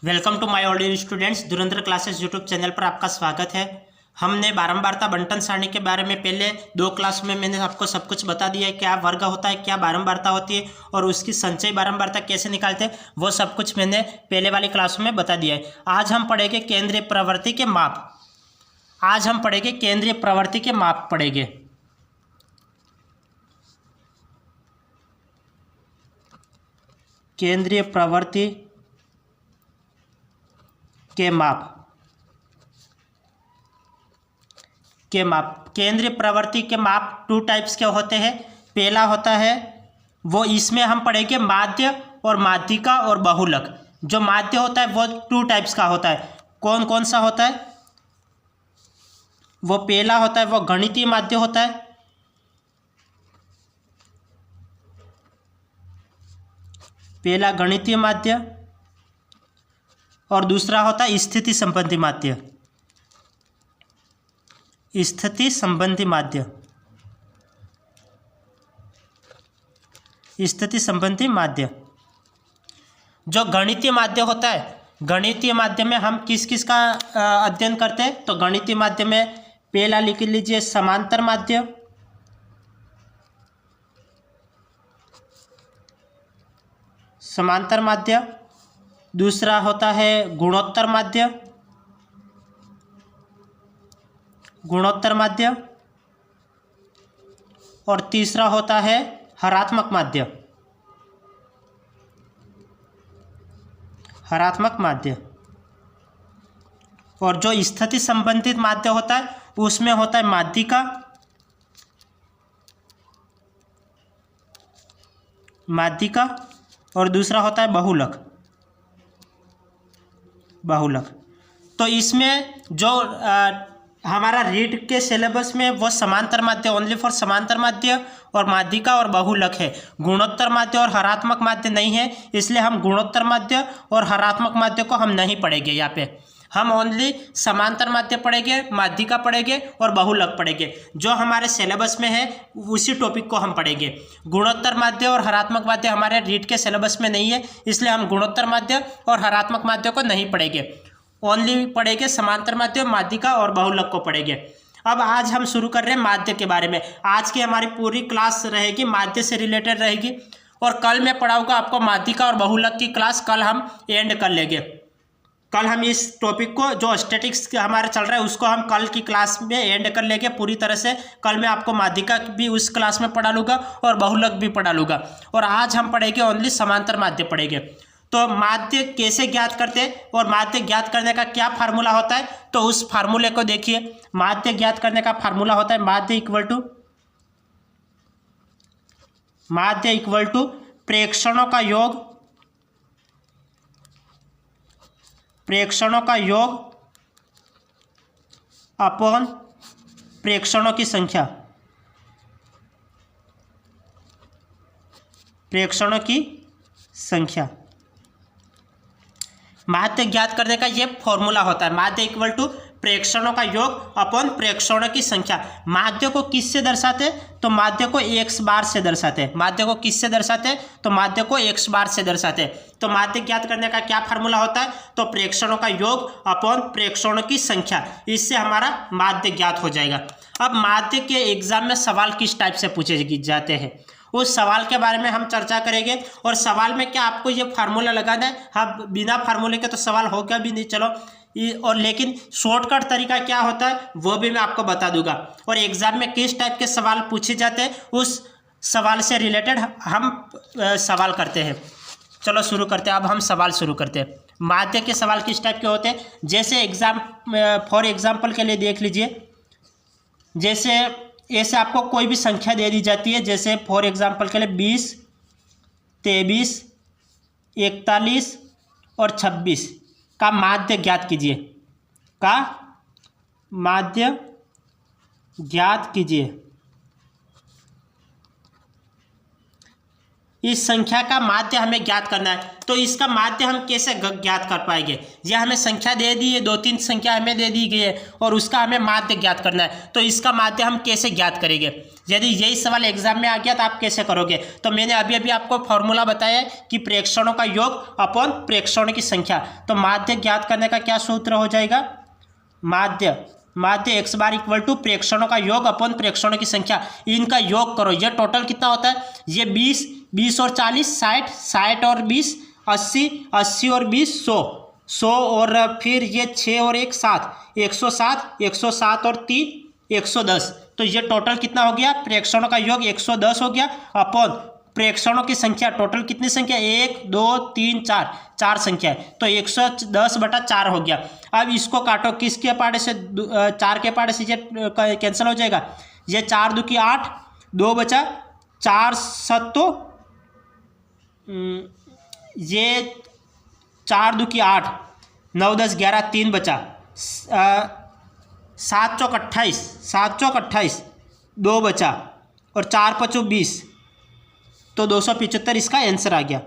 Welcome to my audio students. Dhurandhar classes YouTube channel पर आपका स्वागत है। हमने बारंबारता बंटन सारणी के बारे में पहले दो क्लास में मैंने आपको सब कुछ बता दिया है। क्या वर्ग होता है, क्या बारंबारता होती है और उसकी संचयी बारंबारता कैसे निकालते हैं, वो सब कुछ मैंने पहले वाली क्लासों में बता दिया है। आज हम पढ़ेंगे केंद्रीय प्रवृत्ति के माप। आज हम पढ़ेंगे केंद्रीय प्रवृत्ति के माप पढ़ेंगे। केंद्रीय प्रवृत्ति के माप केंद्रीय प्रवृत्ति के माप टू टाइप्स के होते हैं। पहला होता है वो, इसमें हम पढ़ेंगे माध्य और माध्यिका और बहुलक। जो माध्य होता है वो टू टाइप्स का होता है। कौन कौन सा होता है? वो पहला होता है वो गणितीय माध्य होता है। पहला गणितीय माध्य और दूसरा होता है स्थिति संबंधी माध्य। स्थिति संबंधी माध्य, स्थिति संबंधी माध्य। जो गणितीय माध्य होता है, गणितीय माध्य में हम किस किस का अध्ययन करते हैं? तो गणितीय माध्य में पहला लिख लीजिए समांतर माध्य, समांतर माध्य। दूसरा होता है गुणोत्तर माध्य, गुणोत्तर माध्य। और तीसरा होता है हरात्मक माध्य, हरात्मक माध्य। और जो स्थिति संबंधित माध्य होता है उसमें होता है माध्यिका, माध्यिका। और दूसरा होता है बहुलक, बहुलक। तो इसमें जो हमारा रीड के सिलेबस में वो समांतर माध्य, ओनली फॉर समांतर माध्य और माध्यिका और बहुलक है। गुणोत्तर माध्य और हरात्मक माध्य नहीं है, इसलिए हम गुणोत्तर माध्य और हरात्मक माध्य को हम नहीं पढ़ेंगे। यहाँ पे हम ओनली समांतर माध्य पढ़ेंगे, माध्यिका पढ़ेंगे और बहुलक पढ़ेंगे। जो हमारे सिलेबस में है उसी टॉपिक को हम पढ़ेंगे। गुणोत्तर माध्य और हरात्मक माध्य हमारे रीड के सिलेबस में नहीं है, इसलिए हम गुणोत्तर माध्य और हरात्मक माध्य को नहीं पढ़ेंगे। ओनली पढ़ेंगे समांतर माध्य, माध्यिका और बहुलक को पढ़ेंगे। अब आज हम शुरू कर रहे हैं माध्य के बारे में। आज की हमारी पूरी क्लास रहेगी माध्य से रिलेटेड रहेगी और कल मैं पढ़ाऊंगा आपको माध्यिका और बहुलक की क्लास। कल हम एंड कर लेंगे। कल हम इस टॉपिक को, जो स्टैटिक्स हमारा चल रहा है, उसको हम कल की क्लास में एंड कर लेंगे पूरी तरह से। कल मैं आपको माध्यिका भी उस क्लास में पढ़ा लूँगा और बहुलक भी पढ़ा लूँगा। और आज हम पढ़ेंगे ओनली समांतर माध्य पढ़ेंगे। तो माध्य कैसे ज्ञात करते हैं और माध्य ज्ञात करने का क्या फार्मूला होता है, तो उस फार्मूले को देखिए। माध्य ज्ञात करने का फार्मूला होता है माध्य इक्वल टू प्रेक्षणों का योग, प्रेक्षणों का योग अपॉन प्रेक्षणों की संख्या, प्रेक्षणों की संख्या। माध्य ज्ञात करने का ये फॉर्मूला होता है। माध्य इक्वल टू प्रेक्षणों का योग अपॉन प्रेक्षणों की संख्या। माध्य को किससे दर्शाते? तो माध्य को एक्स बार से दर्शाते। माध्य को किससे दर्शाते? तो माध्य को एक्स बार से दर्शाते। तो माध्य ज्ञात करने का क्या फार्मूला होता है? तो प्रेक्षणों का योग अपॉन प्रेक्षणों की संख्या। इससे हमारा माध्य ज्ञात हो जाएगा। अब माध्य के एग्जाम में सवाल किस टाइप से पूछे जाते हैं, उस सवाल के बारे में हम चर्चा करेंगे। और सवाल में क्या आपको ये फार्मूला लगाना है? हाँ, बिना फार्मूले के तो सवाल होगा भी नहीं, चलो। और लेकिन शॉर्टकट तरीका क्या होता है वो भी मैं आपको बता दूंगा। और एग्जाम में किस टाइप के सवाल पूछे जाते हैं उस सवाल से रिलेटेड हम सवाल करते हैं। चलो शुरू करते हैं। अब हम सवाल शुरू करते हैं। माध्य के सवाल किस टाइप के होते हैं, जैसे फॉर एग्जाम्पल के लिए देख लीजिए। जैसे ऐसे आपको कोई भी संख्या दे दी जाती है, जैसे फॉर एग्जांपल के लिए 20, 23, 41 और 26 का माध्य ज्ञात कीजिए, का माध्य ज्ञात कीजिए। इस संख्या का माध्य हमें ज्ञात करना है। तो इसका माध्य हम कैसे ज्ञात कर पाएंगे? यह हमें संख्या दे दी है, 2-3 संख्या हमें दे दी गई है और उसका हमें माध्य ज्ञात करना है। तो इसका माध्य हम कैसे ज्ञात करेंगे? यदि यही सवाल एग्जाम में आ गया तो आप कैसे करोगे? तो मैंने अभी अभी आपको फॉर्मूला बताया है कि प्रेक्षणों का योग अपॉन प्रेक्षणों की संख्या। तो माध्य ज्ञात करने का क्या सूत्र हो जाएगा? माध्य x बार इक्वल टू प्रेक्षणों का योग अपॉन प्रेक्षणों की संख्या। इनका योग करो, यह टोटल कितना होता है? ये 20 और 40, 60 और 20, 80 और 20, 100 और फिर ये 6 और 1 7, 107 और 3 110। तो ये टोटल कितना हो गया? प्रेक्षणों का योग 110 हो गया अपॉन प्रेक्षणों की संख्या। टोटल कितनी संख्या? 1 2 3 4 संख्या है, तो 110/4 हो गया। अब इसको काटो, किसके पाड़े से? 4 के पाड़े से ये कैंसिल हो जाएगा। ये 4 2 की 8, 2 बचा, 4 7 ये 4 2 की 8, 9 10 11, 3 बचा, 7 चौक 28, 2 बचा और 4 5 20। तो 275 इसका आंसर आ गया।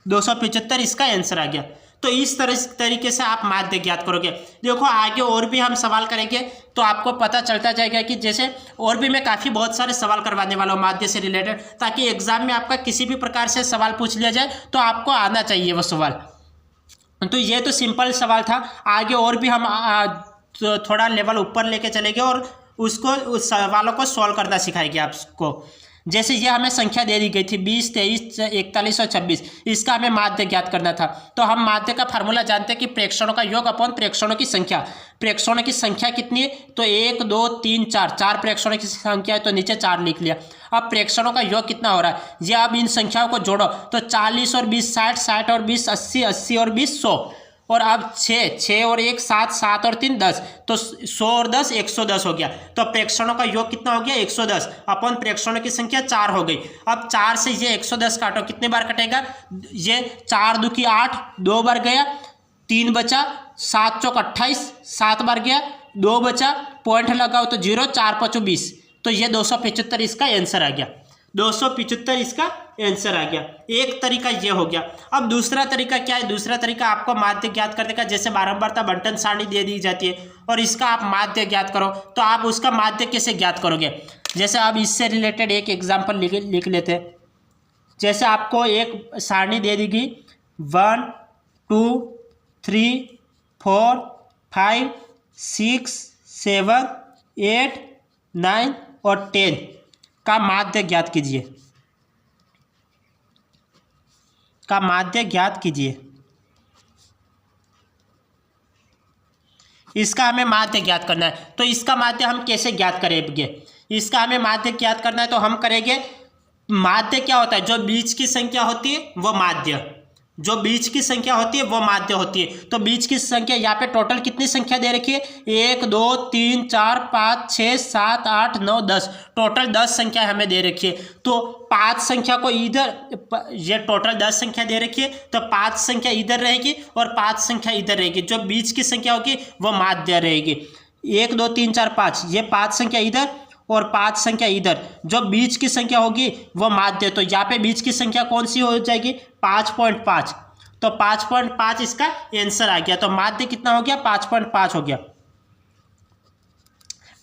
275 इसका आंसर आ गया। तो इस तरीके से आप माध्य ज्ञात करोगे। देखो आगे और भी हम सवाल करेंगे तो आपको पता चलता जाएगा कि जैसे और भी मैं काफ़ी बहुत सारे सवाल करवाने वाला हूँ माध्य से रिलेटेड, ताकि एग्जाम में आपका किसी भी प्रकार से सवाल पूछ लिया जाए तो आपको आना चाहिए वो सवाल। तो ये तो सिंपल सवाल था। आगे और भी हम थोड़ा लेवल ऊपर लेके चलेंगे और उसको उस सवालों को सॉल्व करना सिखाएंगे आपको। जैसे ये हमें संख्या दे दी गई थी 20 23 41 और 26, इसका हमें माध्य ज्ञात करना था। तो हम माध्य का फार्मूला जानते हैं कि प्रेक्षणों का योग अपॉन प्रेक्षणों की संख्या। प्रेक्षणों की संख्या कितनी है? तो 1 2 3 4 प्रेक्षणों की संख्या है, तो नीचे 4 लिख लिया। अब प्रेक्षणों का योग कितना हो रहा है? ये अब इन संख्याओं को जोड़ो तो 40 और 20 60, 60 और 20 80, 80 और 20 100 और अब 6 और 1 7, 7 और 3 10, तो 100 और 10 110 हो गया। तो प्रेक्षणों का योग कितना हो गया? 110 अपन प्रेक्षणों की संख्या 4 हो गई। अब 4 से ये 110 काटो, कितने बार कटेगा? ये 4 2 की 8, 2 बार गया, 3 बचा, 7 चौक 28, 7 बार गया, 2 बचा, पॉइंट लगाओ तो 0, 4 5 20। तो ये 275 इसका आंसर आ गया। 275 इसका आंसर आ गया। एक तरीका ये हो गया। अब दूसरा तरीका क्या है? दूसरा तरीका आपको माध्य ज्ञात करने का, जैसे बारंबारता बंटन सारणी दे दी जाती है और इसका आप माध्य ज्ञात करो, तो आप उसका माध्य कैसे ज्ञात करोगे? जैसे अब इससे रिलेटेड एक एग्जाम्पल लिख लेते हैं। जैसे आपको एक सारणी दे दी गई 1 2 3 4 5 6 7 8 9 और 10 का माध्य ज्ञात कीजिए। इसका हमें माध्य ज्ञात करना है। तो इसका माध्य हम कैसे ज्ञात करेंगे? इसका हमें माध्य ज्ञात करना है तो हम करेंगे, माध्य क्या होता है? जो बीच की संख्या होती है वो माध्य, जो बीच की संख्या होती है वो माध्य होती है। तो बीच की संख्या यहाँ पे टोटल कितनी संख्या दे रखी है? 1 2 3 4 5 6 7 8 9 10, टोटल 10 संख्या हमें दे रखी है। तो 5 संख्या को इधर, ये टोटल 10 संख्या दे रखी है, तो 5 संख्या इधर रहेगी और 5 संख्या इधर रहेगी। जो बीच की संख्या होगी वो माध्य रहेगी। 1 2 3 4 5, ये 5 संख्या इधर और 5 संख्या इधर, जो बीच की संख्या होगी वो माध्य। तो यहाँ पे बीच की संख्या कौन सी हो जाएगी? 5.5। तो 5.5 इसका आंसर आ गया। तो माध्य कितना हो गया? 5.5 हो गया।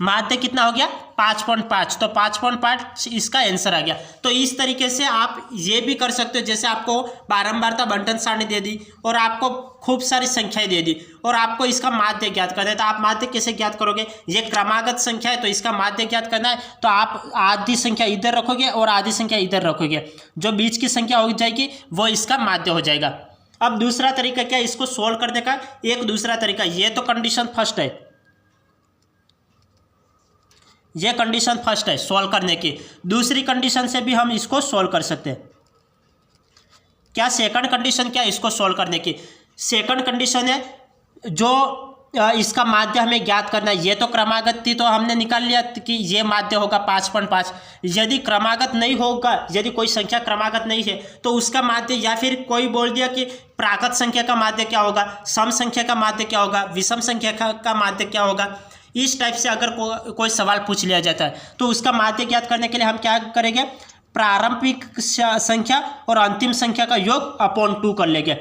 माध्य कितना हो गया? 5.5। तो 5.5 इसका आंसर आ गया। तो इस तरीके से आप ये भी कर सकते हो, जैसे आपको बारंबारता बंटन सारणी दे दी और आपको खूब सारी संख्याएं दे दी और आपको इसका माध्य ज्ञात करना है। तो आप माध्य कैसे ज्ञात करोगे? ये क्रमागत संख्या है तो इसका माध्य ज्ञात करना है, तो आप आधी संख्या इधर रखोगे और आधी संख्या इधर रखोगे, जो बीच की संख्या हो जाएगी वो इसका माध्य हो जाएगा। अब दूसरा तरीका क्या है इसको सोल्व करने का? एक दूसरा तरीका, ये तो कंडीशन फर्स्ट है, ये कंडीशन फर्स्ट है सॉल्व करने की। दूसरी कंडीशन से भी हम इसको सॉल्व कर सकते हैं। क्या सेकंड कंडीशन क्या है इसको सॉल्व करने की? सेकंड कंडीशन है जो इसका माध्य हमें ज्ञात करना है। ये तो क्रमागत थी तो हमने निकाल लिया कि ये माध्य होगा 5.5। यदि क्रमागत नहीं होगा, यदि कोई संख्या क्रमागत नहीं है तो उसका माध्य, या फिर कोई बोल दिया कि प्राकृत संख्या का माध्य क्या होगा, सम संख्या का माध्य क्या होगा, विषम संख्या का माध्य क्या होगा, इस टाइप से अगर कोई सवाल पूछ लिया जाता है तो उसका माध्य ज्ञात करने के लिए हम क्या करेंगे? प्रारंभिक संख्या और अंतिम संख्या का योग अपॉन 2 कर लेंगे।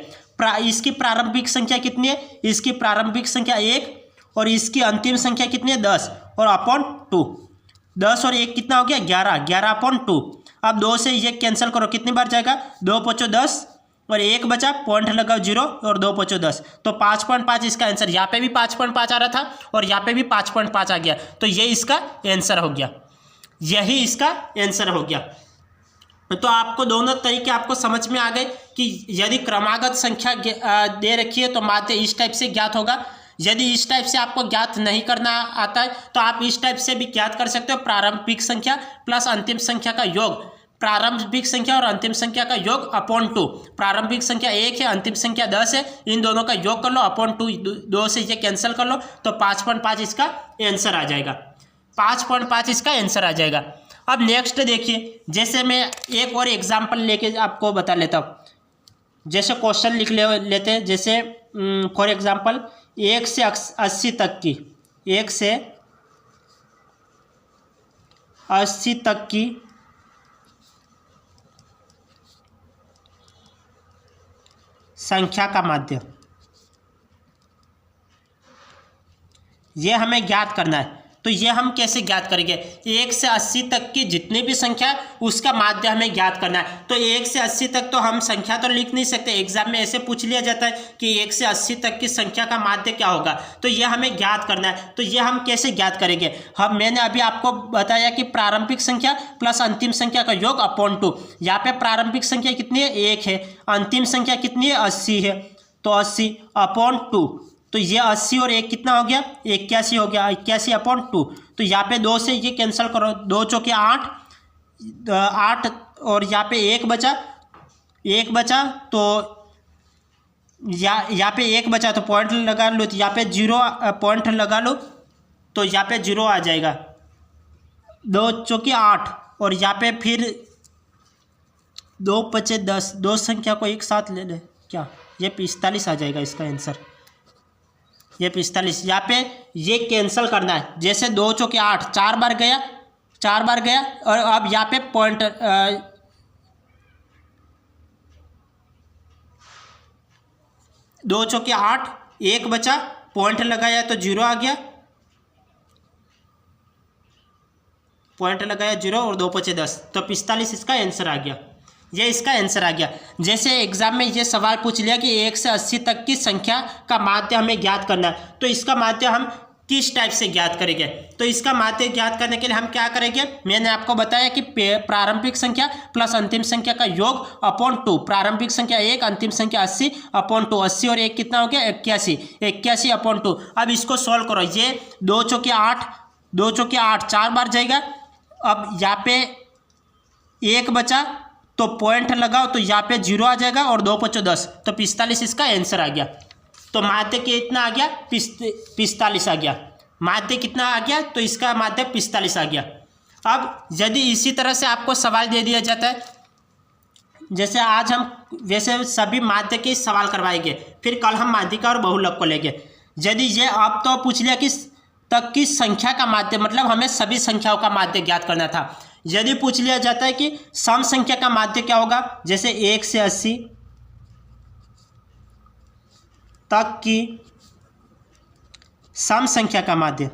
इसकी प्रारंभिक संख्या कितनी है, इसकी प्रारंभिक संख्या 1 और इसकी अंतिम संख्या कितनी है 10 और अपॉन 2। 10 और 1 कितना हो गया 11, 11 अपॉन 2। अब 2 से ये कैंसिल करो, कितनी बार जाएगा 2 5 10 और 1 बचा, पॉइंट लगाओ 0 और 2 5 10, तो 5.5 इसका आंसर। यहाँ पे भी 5.5 आ रहा था और यहाँ पे भी 5.5 आ गया, तो ये इसका आंसर हो गया, यही इसका आंसर हो गया। तो आपको दोनों तरीके आपको समझ में आ गए कि यदि क्रमागत संख्या दे रखी है तो माध्य इस टाइप से ज्ञात होगा। यदि इस टाइप से आपको ज्ञात नहीं करना आता है तो आप इस टाइप से भी ज्ञात कर सकते हो, प्रारंभिक संख्या प्लस अंतिम संख्या का योग, प्रारंभिक संख्या और अंतिम संख्या का योग अपॉन 2। प्रारंभिक संख्या 1 है, अंतिम संख्या 10 है, इन दोनों का योग कर लो अपॉन 2, 2 से ये कैंसिल कर लो तो 5.5 इसका आंसर आ जाएगा, 5.5 इसका आंसर आ जाएगा। अब नेक्स्ट देखिए, जैसे मैं एक और एग्जाम्पल लेके आपको बता लेता हूँ। जैसे क्वेश्चन लिख लेते हैं, जैसे फॉर एग्जाम्पल 1 से 80 तक की, 1 से 80 तक की संख्या का माध्य, ये हमें ज्ञात करना है। तो ये हम कैसे ज्ञात करेंगे, 1 से 80 तक की जितनी भी संख्या है उसका माध्य हमें ज्ञात करना है। तो 1 से 80 तक तो हम संख्या तो लिख नहीं सकते, एग्जाम में ऐसे पूछ लिया जाता है कि 1 से 80 तक की संख्या का माध्य क्या होगा, तो ये हमें ज्ञात करना है। तो ये हम कैसे ज्ञात करेंगे, मैंने अभी आपको बताया कि प्रारंभिक संख्या प्लस अंतिम संख्या का योग अपॉन 2। यहाँ पे प्रारंभिक संख्या कितनी है 1 है, अंतिम संख्या कितनी है 80 है, तो 80 अपॉन 2, तो ये 80 और 1 कितना हो गया 81 हो गया, 81 अपॉन 2। तो यहाँ पे 2 से ये कैंसिल करो, 2 चौके 8, 8 और यहाँ पे 1 बचा, 1 बचा तो यहाँ पे 1 बचा तो पॉइंट लगा लो, तो यहाँ पे 0 पॉइंट लगा लो तो यहाँ पे 0 आ जाएगा, 2 चौके 8 और यहाँ पे फिर 2 5 10, 2 संख्या को एक साथ ले ले क्या, ये 45 आ जाएगा इसका आंसर, ये 45। यहाँ पे ये कैंसिल करना है, जैसे 2 चौके 8, 4 बार गया, 4 बार गया और अब यहाँ पे पॉइंट 2 चौके 8, 1 बचा, पॉइंट लगाया तो 0 आ गया, पॉइंट लगाया 0 और 2 5 10, तो 45 इसका आंसर आ गया, ये इसका आंसर आ गया। जैसे एग्जाम में ये सवाल पूछ लिया कि 1 से 80 तक की संख्या का माध्य हमें ज्ञात करना है, तो इसका माध्य हम किस टाइप से ज्ञात करेंगे। तो इसका माध्य ज्ञात करने के लिए हम क्या करेंगे, मैंने आपको बताया कि प्रारंभिक संख्या प्लस अंतिम संख्या का योग अपॉन 2। प्रारंभिक संख्या 1, अंतिम संख्या 80 अपॉन 2, 80 और 1 कितना हो गया 81, 81 अपॉन 2। अब इसको सॉल्व करो, ये 2 चौके 8, 2 चौके 8 4 बार जाएगा, अब यहाँ पे 1 बचा तो पॉइंट लगाओ तो यहाँ पे 0 आ जाएगा और 2 5 10, तो 45 इसका आंसर आ गया। तो माध्य कितना आ गया 45 आ गया, माध्य कितना आ गया, तो इसका माध्य 45 आ गया। अब यदि इसी तरह से आपको सवाल दे दिया जाता है, जैसे आज हम वैसे सभी माध्य के सवाल करवाएंगे, फिर कल हम माध्यिका और बहुलक को लेंगे। यदि ये अब तो पूछ लिया कि तक की संख्या का माध्य, मतलब हमें सभी संख्याओं का माध्य ज्ञात करना था। यदि पूछ लिया जाता है कि सम संख्या का माध्य क्या होगा, जैसे 1 से 80 तक की सम संख्या का माध्य,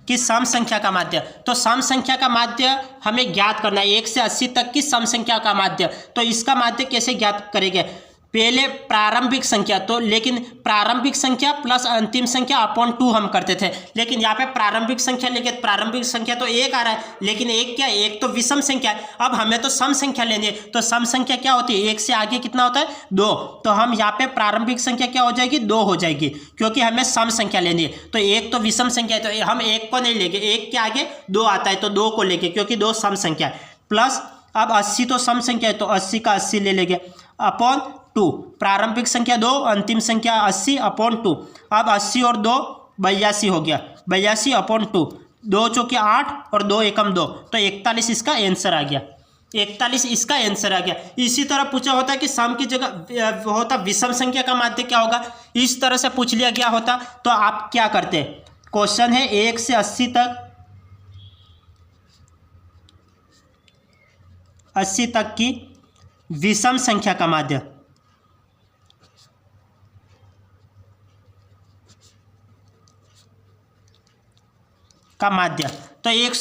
कि सम संख्या का माध्य, तो सम संख्या का माध्य हमें ज्ञात करना है, 1 से 80 तक की सम संख्या का माध्य। तो इसका माध्य कैसे ज्ञात करेंगे, पहले प्रारंभिक संख्या, तो लेकिन प्रारंभिक संख्या प्लस अंतिम संख्या अपॉन 2 हम करते थे, लेकिन यहाँ पे प्रारंभिक संख्या लेके प्रारंभिक संख्या तो 1 आ रहा है, लेकिन 1 क्या, 1 तो विषम संख्या है। अब हमें तो सम संख्या लेनी है, तो सम संख्या क्या होती है, 1 से आगे कितना होता है 2, तो हम यहाँ पे प्रारंभिक संख्या क्या हो जाएगी 2 हो जाएगी, क्योंकि हमें सम संख्या लेनी है। तो 1 तो विषम संख्या है, तो हम 1 को नहीं लेंगे, 1 के आगे 2 आता है तो 2 को लेंगे, क्योंकि 2 सम संख्या है। प्लस अब 80 तो सम संख्या है, तो 80 का 80 ले लेंगे अपॉन 2, प्रारंभिक संख्या 2, अंतिम संख्या 80 अपॉन 2। अब 80 और 2 82 हो गया, 82 अपॉन 2, 2 चौके 8 और 2 एकम 2, तो 41 इसका आंसर आ गया। 41 इसका आंसर आ गया। इसी तरह पूछा होता कि सम की जगह होता विषम संख्या का माध्य क्या होगा, इस तरह से पूछ लिया गया होता तो आप क्या करते। क्वेश्चन है 1 से 80 तक की विषम संख्या का माध्य, तो 1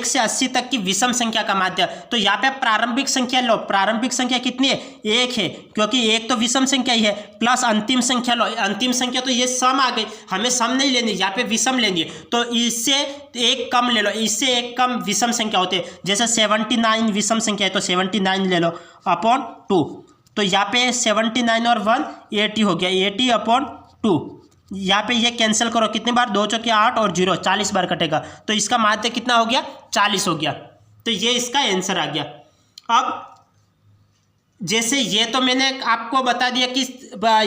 से 80 तक की विषम संख्या का माध्य। तो यहाँ पे प्रारंभिक संख्या लो, प्रारंभिक संख्या कितनी है, 1 है, क्योंकि 1 तो विषम संख्या ही है, प्लस अंतिम संख्या लो, अंतिम संख्या तो ये सम आ गई, हमें सम नहीं लेनी, यहाँ पे विषम लेनी है, तो इससे एक कम ले लो, इससे एक कम विषम संख्या होती है। जैसे 79 विषम संख्या है तो 79 ले लो अपॉन 2, तो यहाँ पे 79 और 1 80 हो गया, 80/2। यहाँ पे ये कैंसिल करो, कितनी बार, 2 चौके 8 और 0 40 बार कटेगा, तो इसका माध्य कितना हो गया, 40 हो गया। तो ये इसका आंसर आ गया। अब जैसे ये तो मैंने आपको बता दिया कि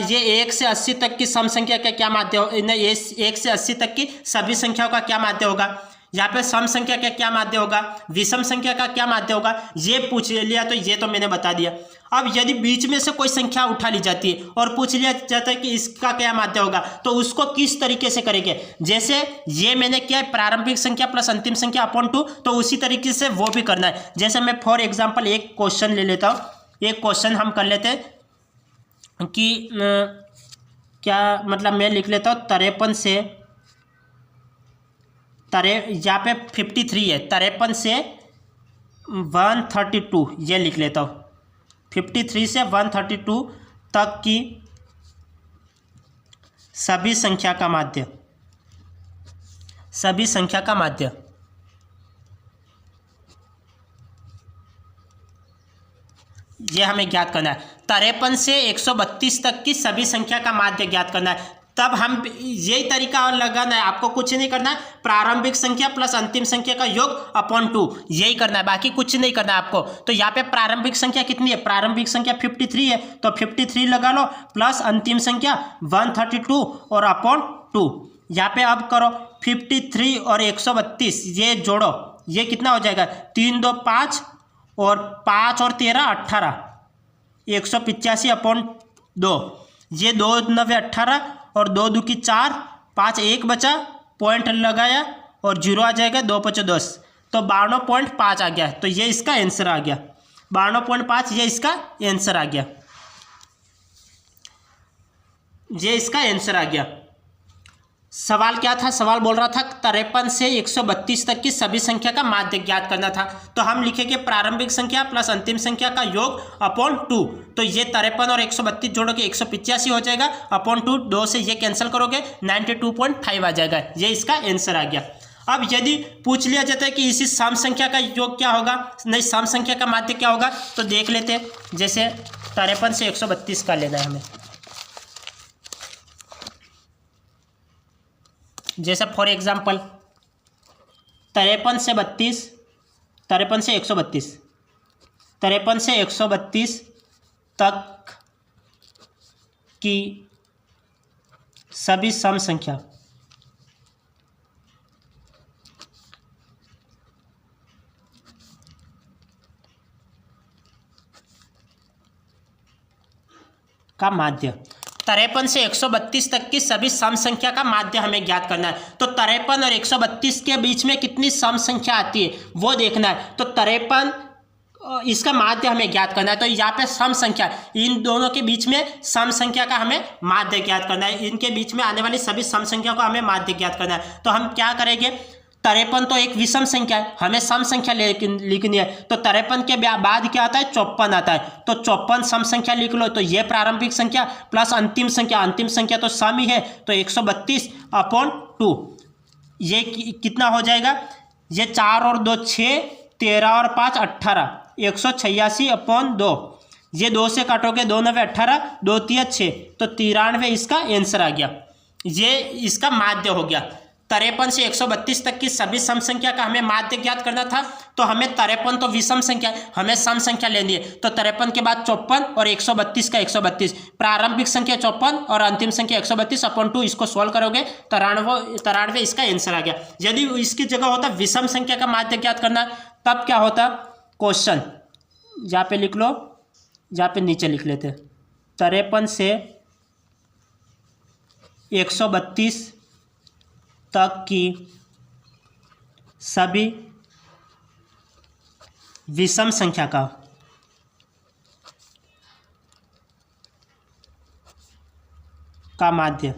ये 1 से 80 तक की सम संख्या का क्या माध्य हो, 1 से 80 तक की सभी संख्याओं का क्या माध्य होगा, यहाँ पे सम संख्या का क्या माध्य होगा, विषम संख्या का क्या माध्य होगा, ये पूछ लिया, तो ये तो मैंने बता दिया। अब यदि बीच में से कोई संख्या उठा ली जाती है और पूछ लिया जाता है कि इसका क्या माध्य होगा, तो उसको किस तरीके से करेंगे। जैसे ये मैंने किया है प्रारंभिक संख्या प्लस अंतिम संख्या अपॉन 2, तो उसी तरीके से वो भी करना है। जैसे मैं फॉर एग्जांपल एक क्वेश्चन ले लेता हूँ, एक क्वेश्चन हम कर लेते हैं कि क्या मतलब मैं लिख लेता हूँ 53 से यहाँ पे 53 है, 53 से 132 ये लिख लेता हूँ, 53 से 132 तक की सभी संख्या का माध्य, सभी संख्या का माध्य, ये हमें ज्ञात करना है। 53 से 132 तक की सभी संख्या का माध्य ज्ञात करना है। तब हम यही तरीका और लगाना है, आपको कुछ नहीं करना है, प्रारंभिक संख्या प्लस अंतिम संख्या का योग अपॉन 2 यही करना है, बाकी कुछ नहीं करना है आपको। तो यहाँ पे प्रारंभिक संख्या कितनी है, प्रारंभिक संख्या 53 है, तो 53 लगा लो प्लस अंतिम संख्या 132 और अपॉन 2। यहाँ पे अब करो 53 और 132 ये जोड़ो, ये कितना हो जाएगा, 3 2 5 और 5 और 13 18, 185/2, ये 2 9 18 और 2 2 की 4, 5 1 बचा, पॉइंट लगाया और 0 आ जाएगा, 2 5 10, तो 52.5 आ गया। तो ये इसका आंसर आ गया, 52.5 ये इसका आंसर आ गया, ये इसका आंसर आ गया। सवाल क्या था, सवाल बोल रहा था 53 से 132 तक की सभी संख्या का माध्य ज्ञात करना था। तो हम लिखेंगे प्रारंभिक संख्या प्लस अंतिम संख्या का योग अपॉन 2, तो ये 53 और 132 जोड़ोगे 185 हो जाएगा, अपॉन 2, 2 से ये कैंसिल करोगे 92.5 आ जाएगा, ये इसका आंसर आ गया। अब यदि पूछ लिया जाता है कि इसी सम संख्या का योग क्या होगा, नहीं सम संख्या का माध्य क्या होगा, तो देख लेते हैं। जैसे 53 से 132 का लेना है हमें, जैसे फॉर एग्जांपल 53 से 132 तक की सभी सम संख्या का माध्य, 53 से 132 तक की सभी सम संख्या का माध्य हमें ज्ञात करना है। तो 53 और 132 के बीच में कितनी सम संख्या आती है वो देखना है। तो 53 इसका माध्य हमें ज्ञात करना है, तो यहाँ पे सम संख्या, इन दोनों के बीच में सम संख्या का हमें माध्य ज्ञात करना है, इनके बीच में आने वाली सभी सम संख्या को हमें माध्य ज्ञात करना है। तो हम क्या करेंगे, 53 तो एक विषम संख्या है, हमें सम संख्या लिखनी है, तो 53 के बाद क्या आता है, 54 आता है, तो 54 सम संख्या लिख लो। तो ये प्रारंभिक संख्या प्लस अंतिम संख्या तो सम ही है, तो 132/2 ये कितना हो जाएगा, ये 4 और 2 6, 13 और 5 18, 186/2, ये 2 से काटोगे 2 9 18, 2 3 6, तो 93 इसका आंसर आ गया, ये इसका माध्य हो गया। 53 से 132 तक की सभी सम संख्या का हमें माध्य ज्ञात करना था, तो हमें 53 तो विषम संख्या है, हमें सम संख्या लेनी है, तो 53 के बाद 54 और 132 का 132, प्रारंभिक संख्या 54 और अंतिम संख्या 132/2, इसको सॉल्व करोगे 93 इसका आंसर आ गया। यदि इसकी जगह होता विषम संख्या का माध्य ज्ञात करना, तब क्या होता, क्वेश्चन यहाँ पे लिख लो, यहाँ पे नीचे लिख लेते, 53 से 132 तक की सभी विषम संख्या का माध्य।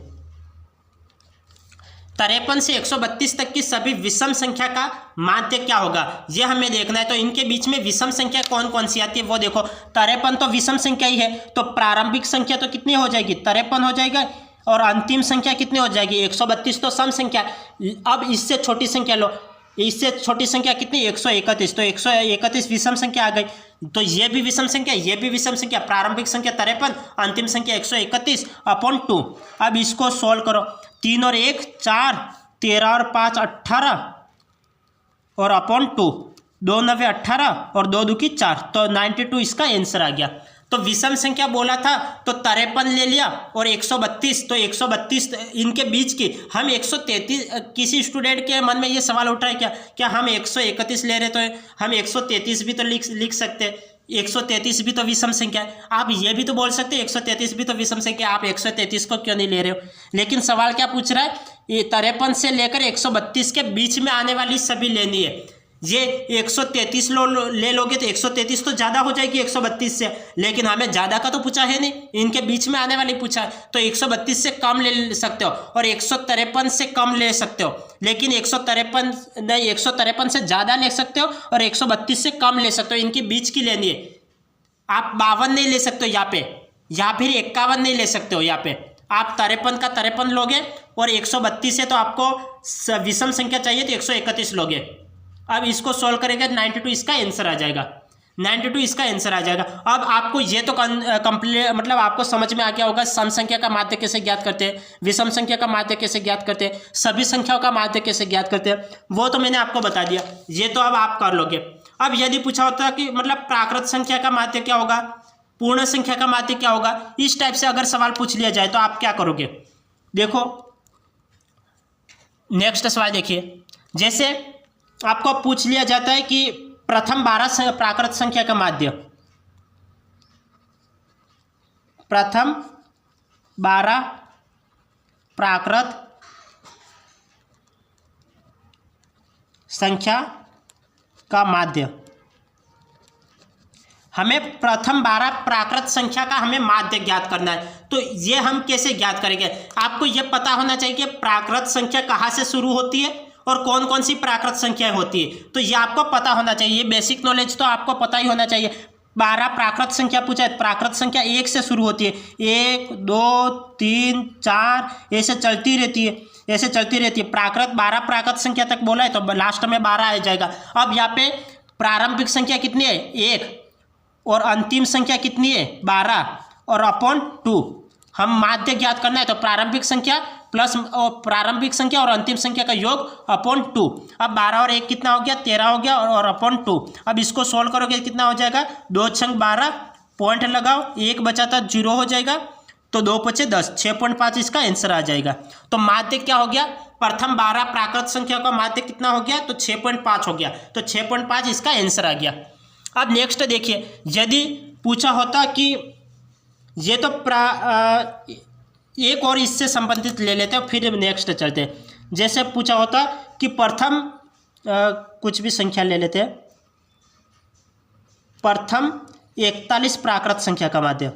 53 से 132 तक की सभी विषम संख्या का माध्य क्या होगा, ये हमें देखना है। तो इनके बीच में विषम संख्या कौन कौन सी आती है वो देखो। 53 तो विषम संख्या ही है, तो प्रारंभिक संख्या तो कितनी हो जाएगी, 53 हो जाएगा, और अंतिम संख्या कितनी हो जाएगी, 132 तो सम संख्या। अब इससे छोटी संख्या लो, इससे छोटी संख्या कितनी, 131, तो 131 विषम संख्या आ गई। तो ये भी विषम संख्या, ये भी विषम संख्या, प्रारंभिक संख्या 53, अंतिम संख्या 131 अपॉन 2। अब इसको सोल्व करो, 3 और 1 4, 13 और 5 18 और अपॉन 2, 2 9 18 और 2 2 की 4, तो 92 इसका आंसर आ गया। तो विषम संख्या बोला था तो 53 ले लिया और 132, तो 132 इनके बीच की हम 133, किसी स्टूडेंट के मन में ये सवाल उठ रहा है क्या हम 131 ले रहे तो हम 133 भी तो लिख सकते हैं, 133 भी तो विषम संख्या है। आप ये भी तो बोल सकते हैं 133 भी तो विषम संख्या, आप 133 को क्यों नहीं ले रहे हो। लेकिन सवाल क्या पूछ रहा है, ये 53 से लेकर 132 के बीच में आने वाली सभी लेनी है। ये 133 ले लोगे तो 133 तो ज़्यादा हो जाएगी 132 से, लेकिन हमें ज़्यादा का तो पूछा है नहीं, इनके बीच में आने वाली पूछा है। तो 132 से कम ले सकते हो और 153 से कम ले सकते हो, लेकिन 153 से ज़्यादा ले सकते हो और 132 से कम ले सकते हो, इनके बीच की लेनी है। आप 52 नहीं ले सकते हो यहाँ पे, या फिर 51 नहीं ले सकते हो यहाँ पे। आप 53 का 53 लोगे और 132 से तो आपको विषम संख्या चाहिए तो 131 लोगे। अब इसको सोल्व करेंगे 92 इसका आंसर आ जाएगा, 92 इसका आंसर आ जाएगा। अब आपको ये तो कंप्लीट मतलब आपको समझ में आ गया होगा सम संख्या का माध्य कैसे ज्ञात करते हैं, विषम संख्या का माध्य कैसे ज्ञात करते हैं, सभी संख्याओं का माध्य कैसे ज्ञात करते हैं, वो तो मैंने आपको बता दिया, ये तो अब आप कर लोगे। अब यदि पूछा होता कि मतलब प्राकृत संख्या का माध्य क्या होगा, पूर्ण संख्या का माध्य क्या होगा, इस टाइप से अगर सवाल पूछ लिया जाए तो आप क्या करोगे। देखो नेक्स्ट सवाल देखिए, जैसे आपको पूछ लिया जाता है कि प्रथम 12 प्राकृत संख्या का माध्य, प्रथम 12 प्राकृत संख्या का माध्य। हमें प्रथम 12 प्राकृत संख्या का हमें माध्य ज्ञात करना है। तो ये हम कैसे ज्ञात करेंगे, आपको ये पता होना चाहिए कि प्राकृत संख्या कहाँ से शुरू होती है और कौन कौन सी प्राकृत संख्याएं होती है, तो ये आपको पता होना चाहिए। ये बेसिक नॉलेज तो आपको पता ही होना चाहिए। 12 प्राकृत संख्या पूछा है, प्राकृत संख्या 1 से शुरू होती है, 1 2 3 4 ऐसे चलती रहती है, ऐसे चलती रहती है। प्राकृत 12 प्राकृत संख्या तक बोला है तो लास्ट में 12 आ जाएगा। अब यहाँ पे प्रारंभिक संख्या कितनी है 1 और अंतिम संख्या कितनी है 12 और अपॉन 2। हम माध्य ज्ञात करना है तो प्रारंभिक संख्या प्लस प्रारंभिक संख्या और अंतिम संख्या का योग अपॉन 2। अब 12 और 1 कितना हो गया 13 हो गया और अपॉन 2। अब इसको सोल्व करोगे कितना हो जाएगा, 2 छंग 12, पॉइंट लगाओ, 1 बचा था 0 हो जाएगा, तो 2 पचे 10, 6.5 इसका आंसर आ जाएगा। तो माध्य क्या हो गया, प्रथम 12 प्राकृत संख्या का माध्य कितना हो गया, तो 6.5 हो गया, तो 6.5 इसका आंसर आ गया। अब नेक्स्ट देखिए, यदि पूछा होता कि ये तो एक और इससे संबंधित ले लेते हैं फिर नेक्स्ट चलते हैं। जैसे पूछा होता कि प्रथम कुछ भी संख्या ले लेते हैं, प्रथम 41 प्राकृत संख्या का माध्य,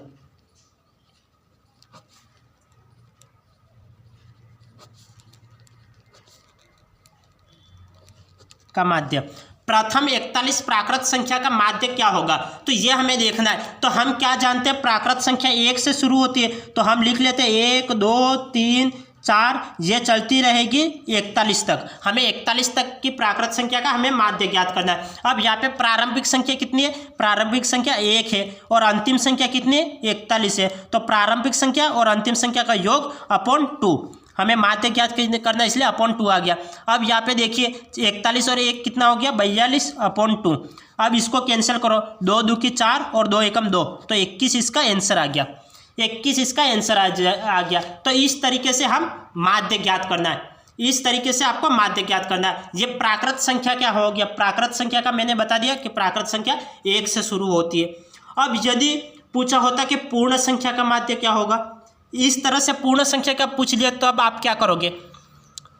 प्रथम 41 प्राकृत संख्या का माध्य क्या होगा, तो ये हमें देखना है। तो हम क्या जानते हैं, प्राकृत संख्या 1 से शुरू होती है, तो हम लिख लेते हैं 1 2 3 4, ये चलती रहेगी 41 तक। हमें 41 तक की प्राकृत संख्या का हमें माध्य ज्ञात करना है। अब यहाँ पे प्रारंभिक संख्या कितनी है, प्रारंभिक संख्या 1 है और अंतिम संख्या कितनी है 41 है, तो प्रारंभिक संख्या और अंतिम संख्या का योग अपॉन 2। हमें माध्य ज्ञात करना इसलिए अपॉन 2 आ गया। अब यहाँ पे देखिए 41 और 1 कितना हो गया 42 अपॉन 2। अब इसको कैंसिल करो, 2 2 की 4 और 2 एकम 2, तो 21 इसका आंसर आ गया, 21 इसका आंसर आ गया। तो इस तरीके से हम माध्य ज्ञात करना है, इस तरीके से आपको माध्य ज्ञात करना है। ये प्राकृत संख्या क्या हो गया, प्राकृत संख्या का मैंने बता दिया कि प्राकृत संख्या 1 से शुरू होती है। अब यदि पूछा होता कि पूर्ण संख्या का माध्य क्या होगा, इस तरह से पूर्ण संख्या का पूछ लिया तो अब आप क्या करोगे।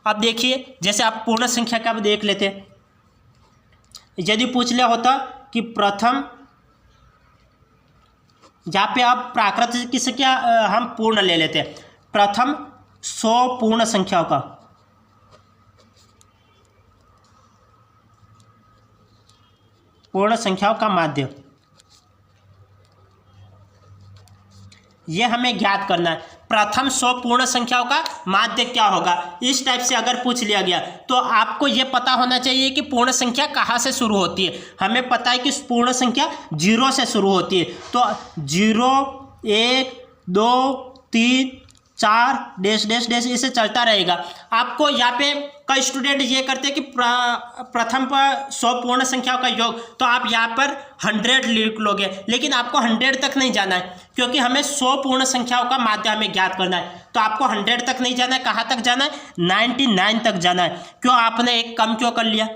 अब देखिए जैसे आप पूर्ण संख्या का देख लेते, यदि पूछ लिया होता कि प्रथम, जहाँ पे आप प्राकृत की संख्या हम पूर्ण ले लेते हैं, प्रथम 100 पूर्ण संख्याओं का, पूर्ण संख्याओं का माध्य, ये हमें ज्ञात करना है। प्रथम 100 पूर्ण संख्याओं का माध्य क्या होगा, इस टाइप से अगर पूछ लिया गया तो आपको ये पता होना चाहिए कि पूर्ण संख्या कहाँ से शुरू होती है। हमें पता है कि पूर्ण संख्या 0 से शुरू होती है, तो 0 1 2 3 4 डैश डैश डैश इसे चलता रहेगा। आपको यहाँ पे कई स्टूडेंट ये करते हैं कि प्रथम पर 100 पूर्ण संख्याओं का योग, तो आप यहाँ पर 100 लिख लोगे, लेकिन आपको 100 तक नहीं जाना है, क्योंकि हमें 100 पूर्ण संख्याओं का माध्य हमें ज्ञात करना है। तो आपको 100 तक नहीं जाना है, कहाँ तक जाना है, 99 तक जाना है। क्यों आपने एक कम क्यों कर लिया,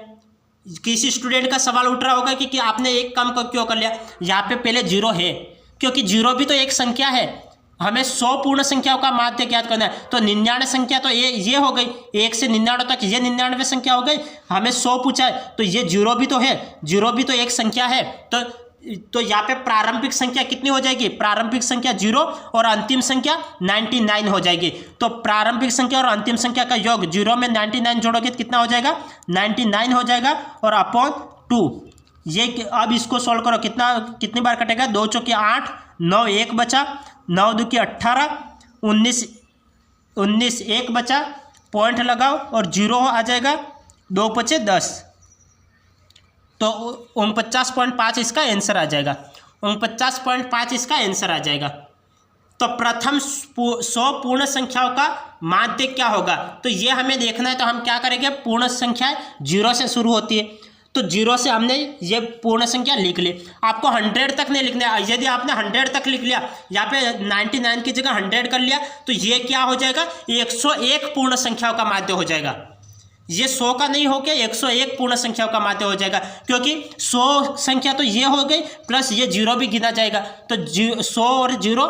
किसी स्टूडेंट का सवाल उठ रहा होगा कि आपने एक कम क्यों कर लिया। यहाँ पे पहले 0 है, क्योंकि 0 भी तो एक संख्या है, हमें 100 पूर्ण संख्याओं का माध्य ज्ञात करना है। तो 99 संख्या तो ये हो गई, 1 से 99 तक ये 99 संख्या हो गई। हमें 100 पूछा है तो ये 0 भी तो है, 0 भी तो एक संख्या है। तो यहाँ पे प्रारंभिक संख्या कितनी हो जाएगी, प्रारंभिक संख्या 0 और अंतिम संख्या 99 हो जाएगी। तो प्रारंभिक संख्या और अंतिम संख्या का योग, 0 में 99 जोड़ोगे तो कितना हो जाएगा, 99 हो जाएगा, और अपॉन 2। ये अब इसको सोल्व करो, कितनी बार कटेगा, 2 चौके 8, 9 1 बचा, 9 2 की 18, 19 1 बचा, पॉइंट लगाओ और 0 आ जाएगा, 2 5 10, तो 49.5 इसका आंसर आ जाएगा, 49.5 इसका आंसर आ जाएगा। तो प्रथम 100 पूर्ण संख्याओं का माध्य क्या होगा, तो ये हमें देखना है। तो हम क्या करेंगे, पूर्ण संख्या 0 से शुरू होती है, तो 0 से हमने ये पूर्ण संख्या लिख ली। आपको 100 तक नहीं लिखना है। यदि आपने 100 तक लिख लिया, यहाँ पे 99 की जगह 100 कर लिया, तो ये क्या हो जाएगा, 101 पूर्ण संख्याओं का माध्य हो जाएगा। ये 100 का नहीं होकर 101 पूर्ण संख्याओं का माध्य हो जाएगा, क्योंकि 100 संख्या तो ये हो गई, प्लस ये 0 भी गिना जाएगा, तो 100 और 0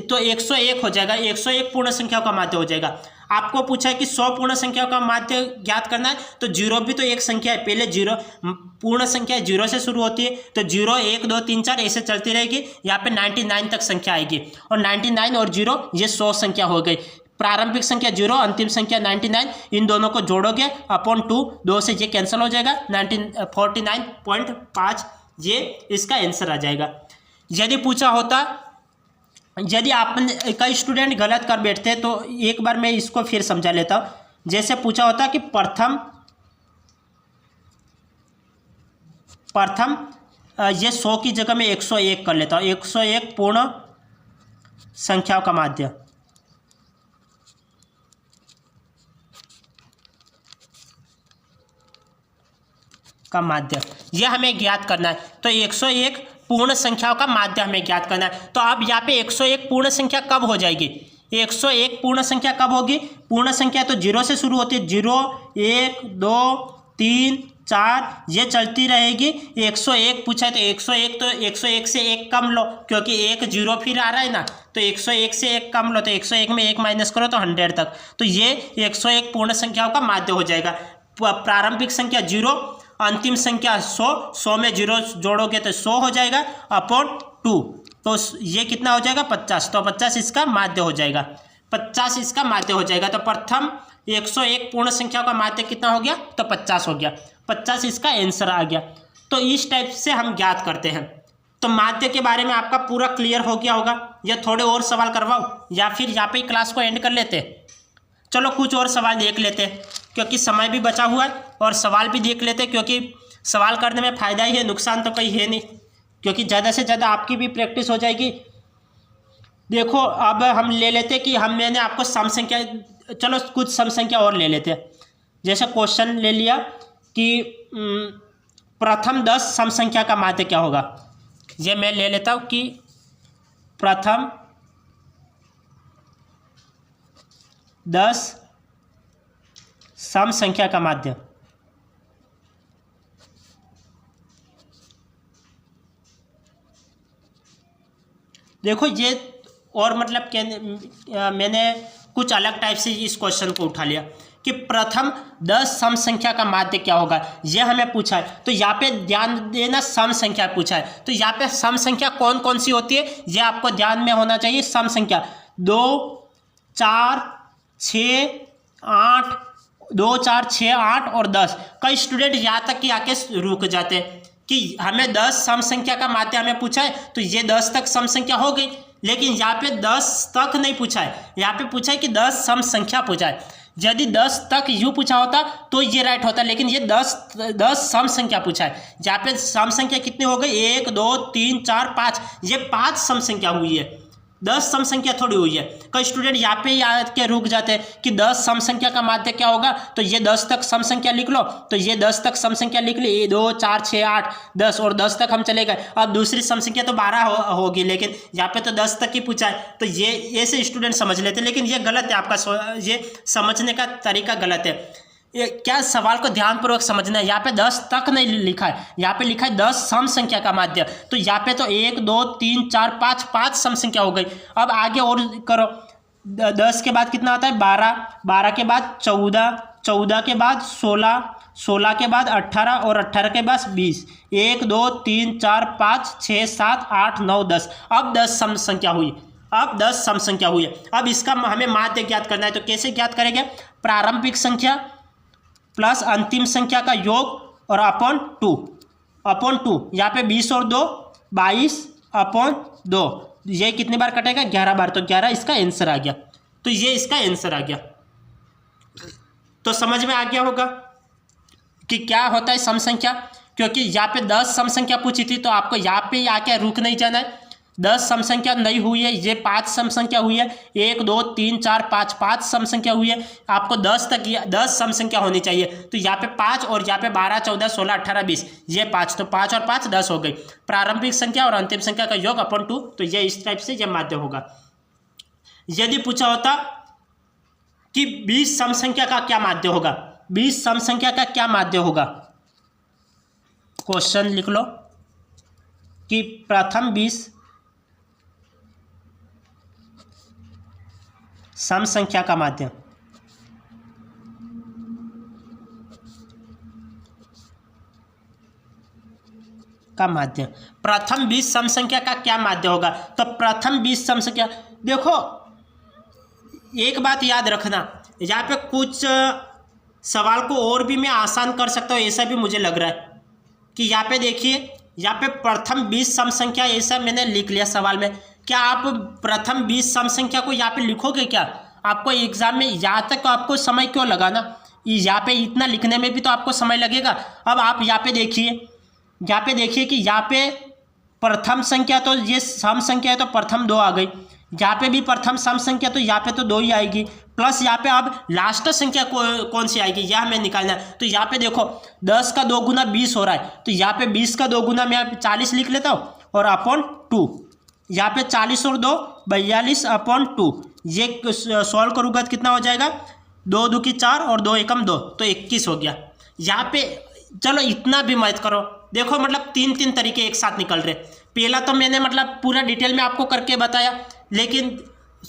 तो 101 हो जाएगा, 101 पूर्ण संख्याओं का माध्य हो जाएगा। आपको पूछा है कि 100 पूर्ण संख्याओं का माध्य ज्ञात करना है, तो 0 भी तो एक संख्या है, पहले 0 पूर्ण संख्या 0 से शुरू होती है, तो 0 1 2 3 4 ऐसे चलती रहेगी। यहाँ पे 99 तक संख्या आएगी, और 99 और 0 ये 100 संख्या हो गई। प्रारंभिक संख्या 0, अंतिम संख्या 99, इन दोनों को जोड़ोगे अपॉन 2, 2 से ये कैंसिल हो जाएगा, 49.5 ये इसका आंसर आ जाएगा। यदि पूछा होता, यदि आपने, कई स्टूडेंट गलत कर बैठते हैं, तो एक बार मैं इसको फिर समझा लेता हूँ। जैसे पूछा होता कि प्रथम ये 100 की जगह में 101 कर लेता हूँ, 101 पूर्ण संख्याओं का माध्य, ये हमें ज्ञात करना है। तो 101 पूर्ण संख्याओं का माध्य हमें ज्ञात करना है। तो अब यहाँ पे 101 पूर्ण संख्या कब हो जाएगी, 101 पूर्ण संख्या कब होगी, पूर्ण संख्या तो 0 से शुरू होती है, 0 1 2 3 4 ये चलती रहेगी। 101 पूछा है तो 101 से एक कम लो, क्योंकि 1 0 फिर आ रहा है ना, तो 101 से एक कम लो, तो 101 में 1 माइनस करो तो 100 तक, तो ये 101 पूर्ण संख्याओं का माध्य हो जाएगा। प्रारंभिक संख्या 0, अंतिम संख्या 100, 100 में 0 जोड़ोगे तो 100 हो जाएगा, अपॉन 2, तो ये कितना हो जाएगा, 50, तो 50 इसका माध्य हो जाएगा, 50 इसका माध्य हो जाएगा। तो प्रथम 101 पूर्ण संख्या का माध्य कितना हो गया, तो 50 हो गया, 50 इसका आंसर आ गया। तो इस टाइप से हम ज्ञात करते हैं। तो माध्य के बारे में आपका पूरा क्लियर हो गया होगा, या थोड़े और सवाल करवाओ, या फिर यहाँ पे क्लास को एंड कर लेते। चलो कुछ और सवाल देख लेते हैं, क्योंकि समय भी बचा हुआ है, और सवाल भी देख लेते हैं, क्योंकि सवाल करने में फ़ायदा ही है, नुकसान तो कहीं है नहीं, क्योंकि ज़्यादा से ज़्यादा आपकी भी प्रैक्टिस हो जाएगी। देखो अब हम ले लेते कि मैंने आपको सम संख्या, चलो कुछ सम संख्या और ले लेते हैं। जैसे क्वेश्चन ले लिया कि प्रथम 10 सम संख्या का माध्य क्या होगा। ये मैं ले लेता हूँ कि प्रथम 10 सम संख्या का माध्य। देखो ये और मतलब मैंने कुछ अलग टाइप से इस क्वेश्चन को उठा लिया कि प्रथम 10 सम संख्या का माध्य क्या होगा, ये हमें पूछा है। तो यहाँ पे ध्यान देना, सम संख्या पूछा है, तो यहाँ पे सम संख्या कौन कौन सी होती है ये आपको ध्यान में होना चाहिए। सम संख्या 2 4 6 8, 2 4 6 8 और 10। कई स्टूडेंट यहाँ तक कि आके रुक जाते हैं कि हमें 10 सम संख्या का माध्य हमें पूछा है, तो ये 10 तक सम संख्या हो गई, लेकिन यहाँ पे 10 तक नहीं पूछा है, यहाँ पे पूछा है कि 10 सम संख्या पूछा है। यदि 10 तक यूँ पूछा होता तो ये राइट होता, लेकिन ये 10 सम संख्या पूछा है। यहाँ पे सम संख्या कितनी हो गई, 1 2 3 4 5, ये 5 सम संख्या हुई है, 10 सम संख्या थोड़ी हुई है। कई स्टूडेंट यहाँ पे ही आके रुक जाते हैं कि 10 सम संख्या का माध्य क्या होगा, तो ये 10 तक सम संख्या लिख लो, तो ये 10 तक सम संख्या लिख ली, 2 4 6 8 10 और 10 तक हम चले गए। अब दूसरी सम संख्या तो 12 होगी, लेकिन यहाँ पे तो 10 तक ही पूछा है, तो ये ऐसे स्टूडेंट समझ लेते हैं, लेकिन ये गलत है, आपका ये समझने का तरीका गलत है। क्या सवाल को ध्यानपूर्वक समझना है। यहाँ पे 10 तक नहीं लिखा है, यहाँ पे लिखा है 10 सम संख्या का माध्य, तो यहाँ पे तो 1 2 3 4 5 5 सम संख्या हो गई। अब आगे और करो, 10 के बाद कितना आता है 12, 12 के बाद 14, 14 के बाद 16, 16 के बाद 18 और 18 के बाद 20, 1 2 3 4 5 6 7 8 9 10। अब 10 सम संख्या हुई, अब 10 सम संख्या हुई है। अब इसका हमें माध्य ज्ञात करना है, तो कैसे ज्ञात करेंगे, प्रारंभिक संख्या प्लस अंतिम संख्या का योग और अपॉन 2, यहाँ पे 20 और 2 22 अपॉन 2, ये कितनी बार कटेगा 11 बार, तो 11 इसका आंसर आ गया, तो ये इसका आंसर आ गया। तो समझ में आ गया होगा कि क्या होता है सम संख्या, क्योंकि यहाँ पे 10 सम संख्या पूछी थी, तो आपको यहाँ पे आके रुक नहीं जाना है। 10 सम संख्या नहीं हुई है, ये 5 सम संख्या हुई है, 1 2 3 4 5 5 सम संख्या हुई है। आपको 10 तक 10 सम संख्या होनी चाहिए, तो यहाँ पे 5 और यहाँ पे 12 14 16 18 20, ये 5, तो 5 और 5 10 हो गई। प्रारंभिक संख्या और अंतिम संख्या का योग अपॉन 2, तो ये इस टाइप से ये माध्य होगा। यदि पूछा होता कि 20 सम संख्या का क्या माध्य होगा, 20 सम संख्या का क्या माध्य होगा, क्वेश्चन लिख लो कि प्रथम 20 सम संख्या का माध्य, प्रथम 20 सम संख्या का क्या माध्य होगा। तो प्रथम 20 सम संख्या, देखो एक बात याद रखना, यहाँ पे कुछ सवाल को और भी मैं आसान कर सकता हूँ, ऐसा भी मुझे लग रहा है कि यहाँ पे देखिए, यहाँ पे प्रथम 20 सम संख्या ऐसा मैंने लिख लिया सवाल में। क्या आप प्रथम 20 सम संख्या को यहाँ पे लिखोगे क्या? आपको एग्जाम में यहाँ तक आपको समय क्यों लगाना, यहाँ पे इतना लिखने में भी तो आपको समय लगेगा। अब आप यहाँ पे देखिए, कि यहाँ पे प्रथम संख्या तो ये सम संख्या है, तो प्रथम 2 आ गई, यहाँ पे भी प्रथम सम संख्या, तो यहाँ पे तो 2 ही आएगी, प्लस यहाँ पे अब लास्ट संख्या कौन सी आएगी यह हमें निकालना है। तो यहाँ पे देखो 10 का 2 गुना 20 हो रहा है, तो यहाँ पे 20 का 2 गुना मैं 40 लिख लेता हूँ और अपॉन 2, यहाँ पे 40 और 2 42 अपॉन 2, ये सॉल्व करूँगा तो कितना हो जाएगा, 2 2 की 4 और 2 एकम 2, तो 21 हो गया। यहाँ पे चलो इतना भी मत करो, देखो मतलब 3 तरीके एक साथ निकल रहे। पहला तो मैंने मतलब पूरा डिटेल में आपको करके बताया, लेकिन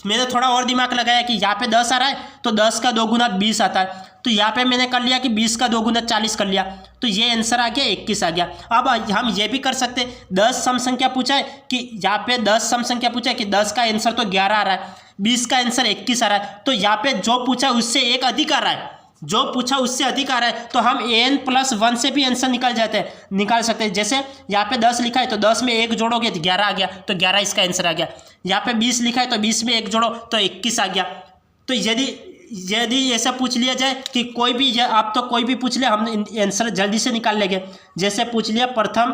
मैंने थोड़ा और दिमाग लगाया कि यहाँ पे 10 आ रहा है, तो 10 का 2 गुना 20 आता है, तो यहाँ पे मैंने कर लिया कि 20 का 2 गुना 40 कर लिया, तो ये आंसर आ गया 21 आ गया। अब हम ये भी कर सकते हैं, 10 सम संख्या पूछा है कि यहाँ पे 10 सम संख्या पूछा है कि 10 का आंसर तो 11 आ रहा है, 20 का आंसर 21 आ रहा है, तो यहाँ पे जो पूछा उससे एक अधिक आ रहा है, जो पूछा उससे अधिक आ रहा है, तो हम n+1 से भी आंसर निकाल सकते हैं। जैसे यहाँ पे 10 लिखा है, तो 10 में 1 जोड़ोगे तो 11 आ गया, तो 11 इसका आंसर आ गया। यहाँ पे 20 लिखा है, तो 20 में 1 जोड़ो तो 21 आ गया। तो यदि ऐसा पूछ लिया जाए कि कोई भी, आप तो कोई भी पूछ ले, हम आंसर जल्दी से निकाल लेंगे। जैसे पूछ लिया प्रथम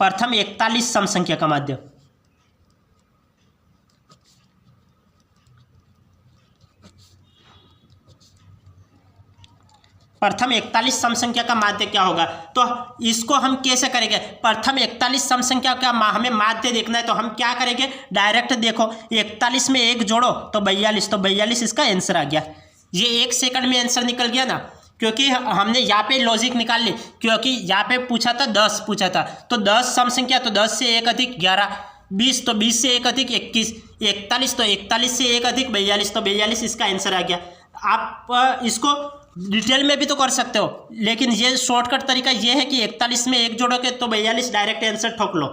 41 सम संख्या का माध्य, प्रथम 41 सम संख्या का माध्य क्या होगा, तो इसको हम कैसे करेंगे। प्रथम 41 सम संख्या का हमें माध्य देखना है, तो हम क्या करेंगे, डायरेक्ट देखो 41 में 1 जोड़ो तो 42, तो 42 इसका आंसर आ गया। ये 1 सेकंड में आंसर निकल गया ना, क्योंकि हमने यहाँ पे लॉजिक निकाल ली, क्योंकि यहाँ पे पूछा था 10 पूछा था, तो 10 सम संख्या, तो 10 से 1 अधिक 11, 20 तो 20 से 1 अधिक 21, 41 तो 41 से 1 अधिक 42, तो 42 इसका आंसर आ गया। आप इसको डिटेल में भी तो कर सकते हो, लेकिन ये शॉर्टकट तरीका ये है कि 41 में 1 जोड़ोगे तो 42 डायरेक्ट आंसर ठोक लो।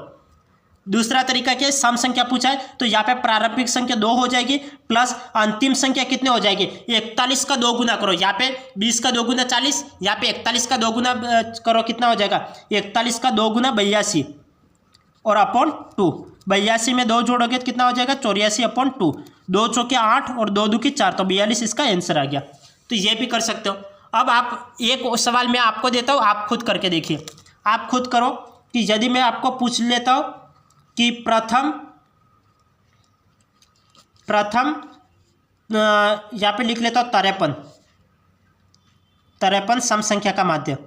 दूसरा तरीका क्या है, सम संख्या पूछा है तो यहाँ पे प्रारंभिक संख्या 2 हो जाएगी प्लस अंतिम संख्या कितने हो जाएगी, 41 का 2 गुना करो, यहाँ पे 20 का 2 गुना 40, यहाँ पे 41 का 2 गुना करो, कितना हो जाएगा 41 का 2 गुना 82 और अपॉन 2, 82 में 2 जोड़ोगे तो कितना हो जाएगा 84 अपॉन 2, 2 चौके 8 और 2 दूकी 4, तो 42 इसका आंसर आ गया। तो ये भी कर सकते हो। अब आप एक सवाल मैं आपको देता हूँ, आप खुद करके देखिए, आप खुद करो कि यदि मैं आपको पूछ लेता हूँ कि प्रथम यहाँ पे लिख लेता हूँ 53 सम संख्या का माध्य।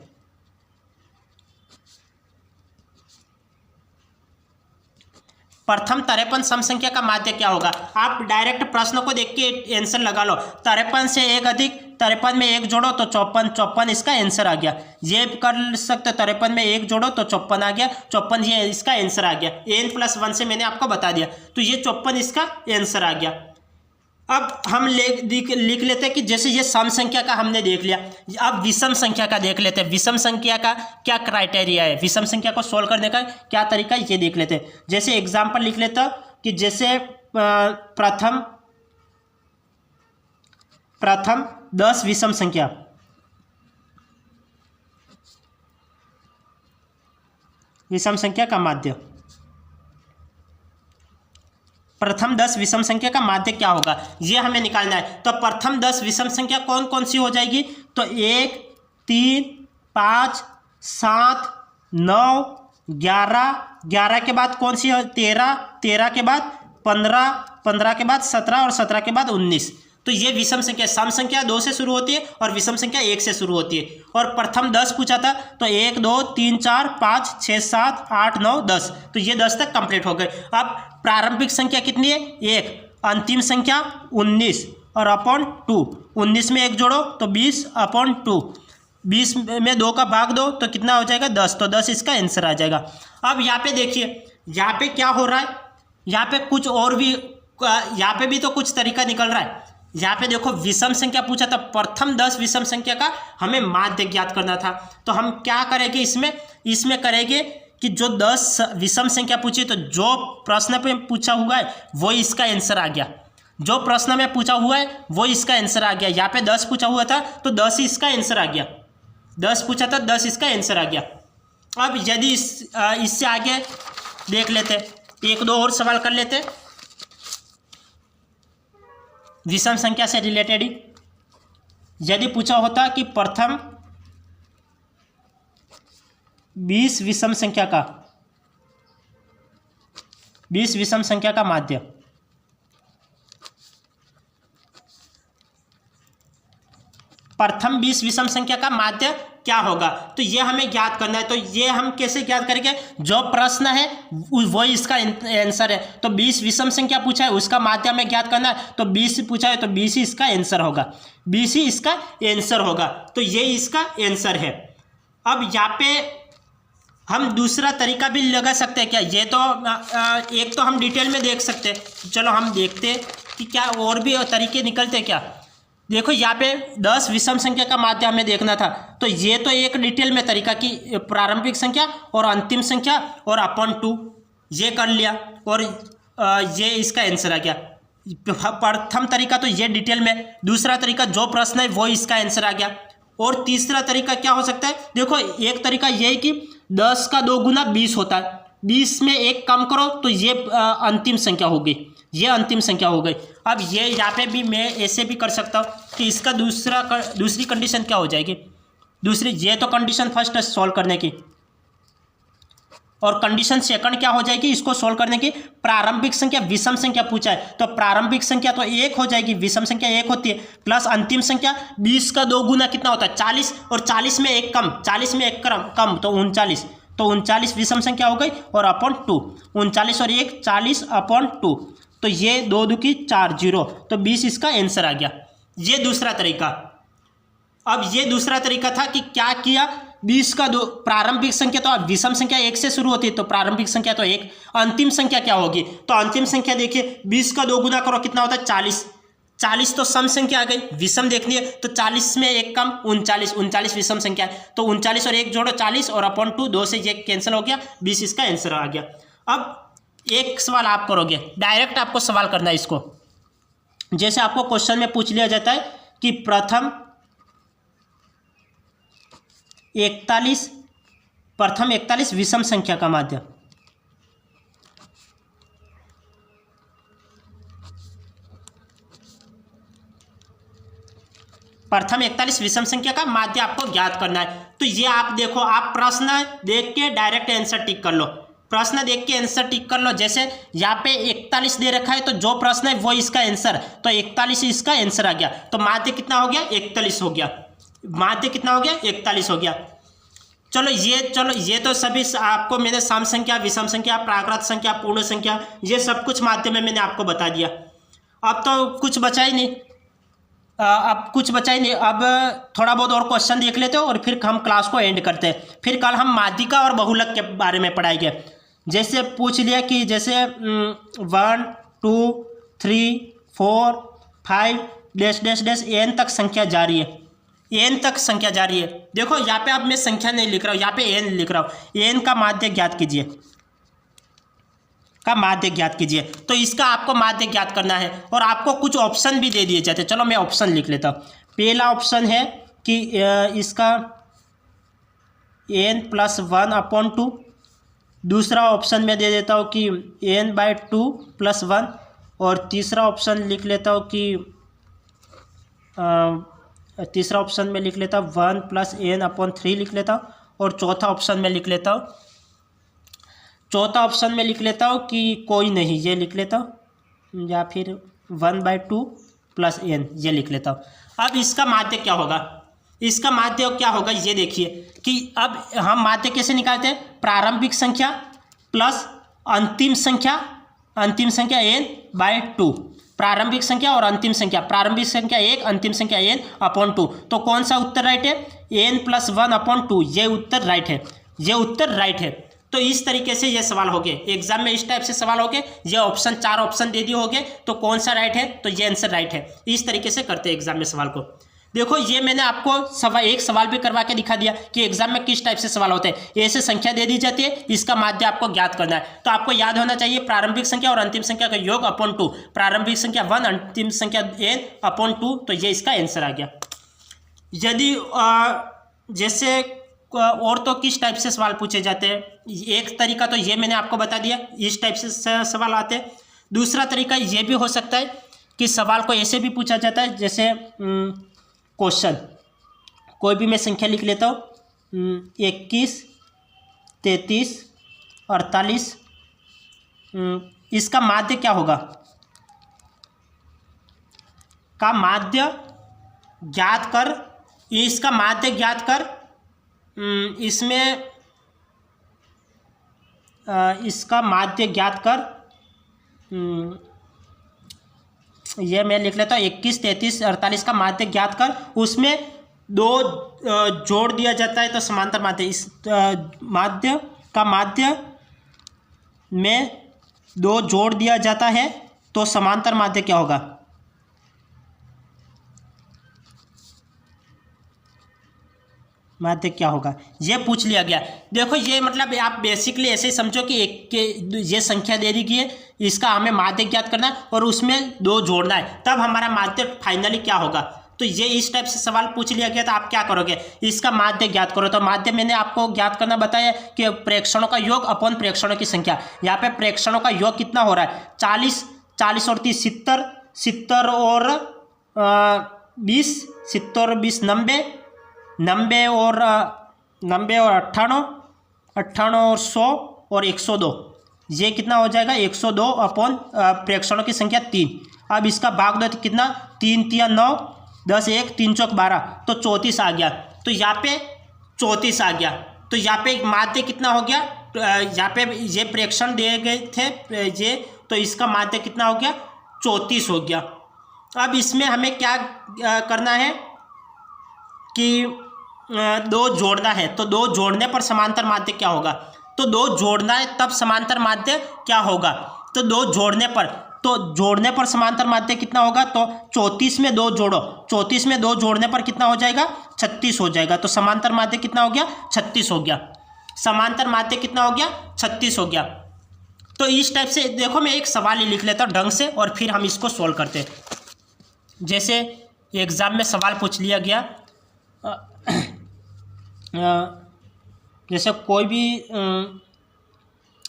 प्रथम 53 सम संख्या का माध्य क्या होगा, आप डायरेक्ट प्रश्न को देख के आंसर लगा लो। 53 से 1 अधिक 53 में 1 जोड़ो तो 54 इसका आंसर आ गया। ये कर सकते, 53 में 1 जोड़ो तो 54 आ गया, 54 ये इसका आंसर आ गया। n+1 से मैंने आपको बता दिया, तो ये 54 इसका आंसर आ गया। अब हम लिख लेते हैं कि जैसे ये सम संख्या का हमने देख लिया, अब विषम संख्या का देख लेते हैं। विषम संख्या का क्या क्राइटेरिया है, विषम संख्या को सोल्व करने का क्या तरीका है, ये देख लेते हैं। जैसे एग्जांपल लिख लेता हूं कि जैसे प्रथम 10 विषम संख्या, विषम संख्या का माध्य, प्रथम 10 विषम संख्या का माध्य क्या होगा ये हमें निकालना है। तो प्रथम 10 विषम संख्या कौन कौन सी हो जाएगी, तो 1, 3, 5, 7, 9, 11 के बाद कौन सी है 13 के बाद 15 के बाद 17 और 17 के बाद 19। तो ये विषम संख्या, सम संख्या 2 से शुरू होती है और विषम संख्या 1 से शुरू होती है। और प्रथम 10 पूछा था तो 1, 2, 3, 4, 5, 6, 7, 8, 9, 10, तो ये 10 तक कंप्लीट हो गए। अब प्रारंभिक संख्या कितनी है 1, अंतिम संख्या 19 और अपॉन 2, 19 में 1 जोड़ो तो 20 अपॉन 2, 20 में 2 का भाग दो तो कितना हो जाएगा 10, तो 10 इसका आंसर आ जाएगा। अब यहाँ पे देखिए, यहाँ पे क्या हो रहा है, यहाँ पे कुछ और भी, यहाँ पे भी तो कुछ तरीका निकल रहा है। यहाँ पे देखो विषम संख्या पूछा था, प्रथम 10 विषम संख्या का हमें माध्य ज्ञात करना था। तो हम क्या करेंगे, इसमें करेंगे कि जो 10 विषम संख्या पूछी, तो जो प्रश्न पे पूछा हुआ है वो इसका आंसर आ गया, जो प्रश्न में पूछा हुआ है वो इसका आंसर आ गया। यहाँ पे 10 पूछा हुआ था तो 10 इसका आंसर आ गया, 10 पूछा था 10 इसका आंसर आ गया। अब यदि इससे आगे देख लेते, 1-2 और सवाल कर लेते विषम संख्या से रिलेटेड ही। यदि पूछा होता कि प्रथम 20 विषम संख्या का माध्य, प्रथम 20 विषम संख्या का माध्य क्या होगा, तो ये हमें ज्ञात करना है। तो ये हम कैसे ज्ञात करेंगे, जो प्रश्न है वो इसका आंसर है। तो 20 विषम संख्या पूछा है उसका माध्य हमें ज्ञात करना है, तो 20 पूछा है तो 20 ही इसका आंसर होगा, 20 ही इसका आंसर होगा। तो ये इसका आंसर है। अब यहाँ पे हम दूसरा तरीका भी लगा सकते हैं क्या, ये तो एक तो हम डिटेल में देख सकते हैं, चलो हम देखते हैं कि क्या और भी तरीके निकलते क्या। देखो यहाँ पे 10 विषम संख्या का माध्य हमें देखना था, तो ये तो एक डिटेल में तरीका कि प्रारंभिक संख्या और अंतिम संख्या और अपॉन 2 ये कर लिया और ये इसका आंसर आ गया। प्रथम तरीका तो ये डिटेल में, दूसरा तरीका जो प्रश्न है वो इसका आंसर आ गया। और तीसरा तरीका क्या हो सकता है, देखो एक तरीका ये है कि 10 का 2 गुना 20 होता है, 20 में 1 कम करो तो ये अंतिम संख्या होगी, ये अंतिम संख्या हो गई। अब ये यहाँ पे भी मैं ऐसे भी कर सकता हूँ कि इसका दूसरी कंडीशन क्या हो जाएगी, दूसरी, ये तो कंडीशन फर्स्ट है सॉल्व करने की, और कंडीशन सेकंड क्या हो जाएगी इसको सॉल्व करने की, प्रारंभिक संख्या विषम संख्या पूछा है तो प्रारंभिक संख्या तो 1 हो जाएगी, विषम संख्या 1 होती है, प्लस अंतिम संख्या 20 का 2 गुना कितना होता है 40, और 40 में 1 कम, 40 में 1 कम तो 39, तो 39 विषम संख्या हो गई और अपॉन 2, 39 और 1 40 अपॉन 2, तो ये 2 दूकी 4 0, तो 20 इसका आंसर आ गया। ये दूसरा तरीका। अब ये दूसरा तरीका था कि क्या किया, 20 का 2 प्रारंभिक संख्या तो अब विषम संख्या 1 से शुरू होती है, तो प्रारंभिक संख्या तो 1, अंतिम संख्या क्या होगी, तो अंतिम संख्या देखिए 20 का 2 गुना करो कितना होता है 40, 40 तो सम संख्या आ गई, विषम देखनी है तो 40 में 1 कम 39, 39 विषम संख्या है, तो 39 और 1 जोड़ो 40 और अपॉन 2, 2 से ये कैंसिल हो गया, 20 इसका आंसर आ गया। अब एक सवाल आप करोगे, डायरेक्ट आपको सवाल करना है इसको। जैसे आपको क्वेश्चन में पूछ लिया जाता है कि प्रथम 41 विषम संख्या का माध्य, प्रथम 41 विषम संख्या का माध्य आपको ज्ञात करना है। तो ये आप देखो, आप प्रश्न देख के डायरेक्ट आंसर टिक कर लो, प्रश्न देख के आंसर टिक कर लो। जैसे यहाँ पे 41 दे रखा है तो जो प्रश्न है वो इसका आंसर, तो 41 इसका आंसर आ गया, तो माध्य कितना हो गया 41 हो गया, माध्य कितना हो गया 41 हो गया। चलो ये तो सभी आपको मैंने सम संख्या, विषम संख्या, प्राकृत संख्या, पूर्ण संख्या, ये सब कुछ माध्य में मैंने आपको बता दिया। अब तो कुछ बचा ही नहीं, अब थोड़ा बहुत और क्वेश्चन देख लेते हो और फिर हम क्लास को एंड करते हैं। फिर कल हम माध्यिका और बहुलक के बारे में पढ़ाएंगे। जैसे पूछ लिया कि जैसे 1 2 3 4 5 डैश डैश डैश n तक संख्या जारी है, n तक संख्या जारी है। देखो यहाँ पे अब मैं संख्या नहीं लिख रहा हूँ, यहाँ पे n लिख रहा हूँ। n का माध्य ज्ञात कीजिए, तो इसका आपको माध्य ज्ञात करना है और आपको कुछ ऑप्शन भी दे दिए जाते हैं। चलो मैं ऑप्शन लिख लेता हूँ। पहला ऑप्शन है कि इसका n + 1/2, दूसरा ऑप्शन में दे देता हूँ कि n/2 + 1, और तीसरा ऑप्शन लिख लेता हूँ कि 1 + n/3 लिख लेता हूँ, और चौथा ऑप्शन में लिख लेता हूँ कि कोई नहीं, ये लिख लेता हूँ, या फिर 1/2 + n ये लिख लेता हूँ। अब इसका माध्य क्या होगा, ये देखिए कि अब हम माध्य कैसे निकालते हैं, प्रारंभिक संख्या प्लस अंतिम संख्या n/2, प्रारंभिक संख्या और अंतिम संख्या, प्रारंभिक संख्या 1, अंतिम संख्या n/2, तो कौन सा उत्तर राइट है, n + 1/2, ये उत्तर राइट है। तो इस तरीके से ये सवाल हो गए एग्जाम में, इस टाइप से सवाल हो गए। ये ऑप्शन 4 ऑप्शन दे दिए होंगे, तो कौन सा राइट है, तो ये आंसर राइट है। इस तरीके से करते हैं एग्जाम में सवाल को। देखो ये मैंने आपको एक सवाल भी करवा के दिखा दिया कि एग्जाम में किस टाइप से सवाल होते हैं। ऐसे संख्या दे दी जाती है, इसका माध्य आपको ज्ञात करना है। तो आपको याद होना चाहिए प्रारंभिक संख्या और अंतिम संख्या का योग अपॉन 2, प्रारंभिक संख्या 1, अंतिम संख्या n/2, तो ये इसका आंसर आ गया। यदि जैसे और तो किस टाइप से सवाल पूछे जाते हैं, एक तरीका तो ये मैंने आपको बता दिया, इस टाइप से सवाल आते हैं। दूसरा तरीका ये भी हो सकता है कि सवाल को ऐसे भी पूछा जाता है, जैसे क्वेश्चन कोई भी मैं संख्या लिख लेता हूँ, 21 33 48, इसका माध्य क्या होगा, का माध्य ज्ञात कर, इसका माध्य ज्ञात कर, इसका माध्य ज्ञात कर, ये मैं लिख लेता हूँ 21 33 48 का माध्य ज्ञात कर, उसमें 2 जोड़ दिया जाता है तो समांतर माध्य, इस माध्य का माध्य में 2 जोड़ दिया जाता है तो समांतर माध्य क्या होगा, माध्य क्या होगा, ये पूछ लिया गया। देखो ये मतलब आप बेसिकली ऐसे ही समझो कि ये संख्या दे दी गई है, इसका हमें माध्य ज्ञात करना है और उसमें 2 जोड़ना है, तब हमारा माध्य फाइनली क्या होगा। तो ये इस टाइप से सवाल पूछ लिया गया, तो आप क्या करोगे, इसका माध्य ज्ञात करो। तो माध्य मैंने आपको ज्ञात करना बताया कि प्रेक्षणों का योग अपॉन प्रेक्षणों की संख्या। यहाँ पे प्रेक्षणों का योग कितना हो रहा है, 40 और 30 70 और 20 70 और 20 90 और 98 और 100 और 102, ये कितना हो जाएगा 102 अपॉन प्रेक्षणों की संख्या 3। अब इसका भाग दो तो कितना, 3 3 9 10 1 3 चौक 12, तो 34 आ गया। तो यहाँ पे 34 आ गया, तो यहाँ पे माध्य कितना हो गया, यहाँ पे ये प्रेक्षण दिए गए थे ये, तो इसका माध्य कितना हो गया 34 हो गया। अब इसमें हमें क्या करना है कि दो जोड़ना है, तो दो जोड़ने पर समांतर माध्य क्या होगा। तो दो जोड़ना है तब समांतर माध्य क्या होगा। तो दो जोड़ने पर, तो जोड़ने पर समांतर माध्य कितना होगा। तो 34 में 2 जोड़ो, 34 में 2 जोड़ने पर कितना हो जाएगा, 36 हो जाएगा। तो समांतर माध्य कितना हो गया, 36 हो गया। समांतर माध्य कितना हो गया, 36 हो गया। तो इस टाइप से देखो, मैं एक सवाल ही लिख लेता हूँ ढंग से और फिर हम इसको सोल्व करते हैं। जैसे एग्जाम में सवाल पूछ लिया गया, जैसे कोई भी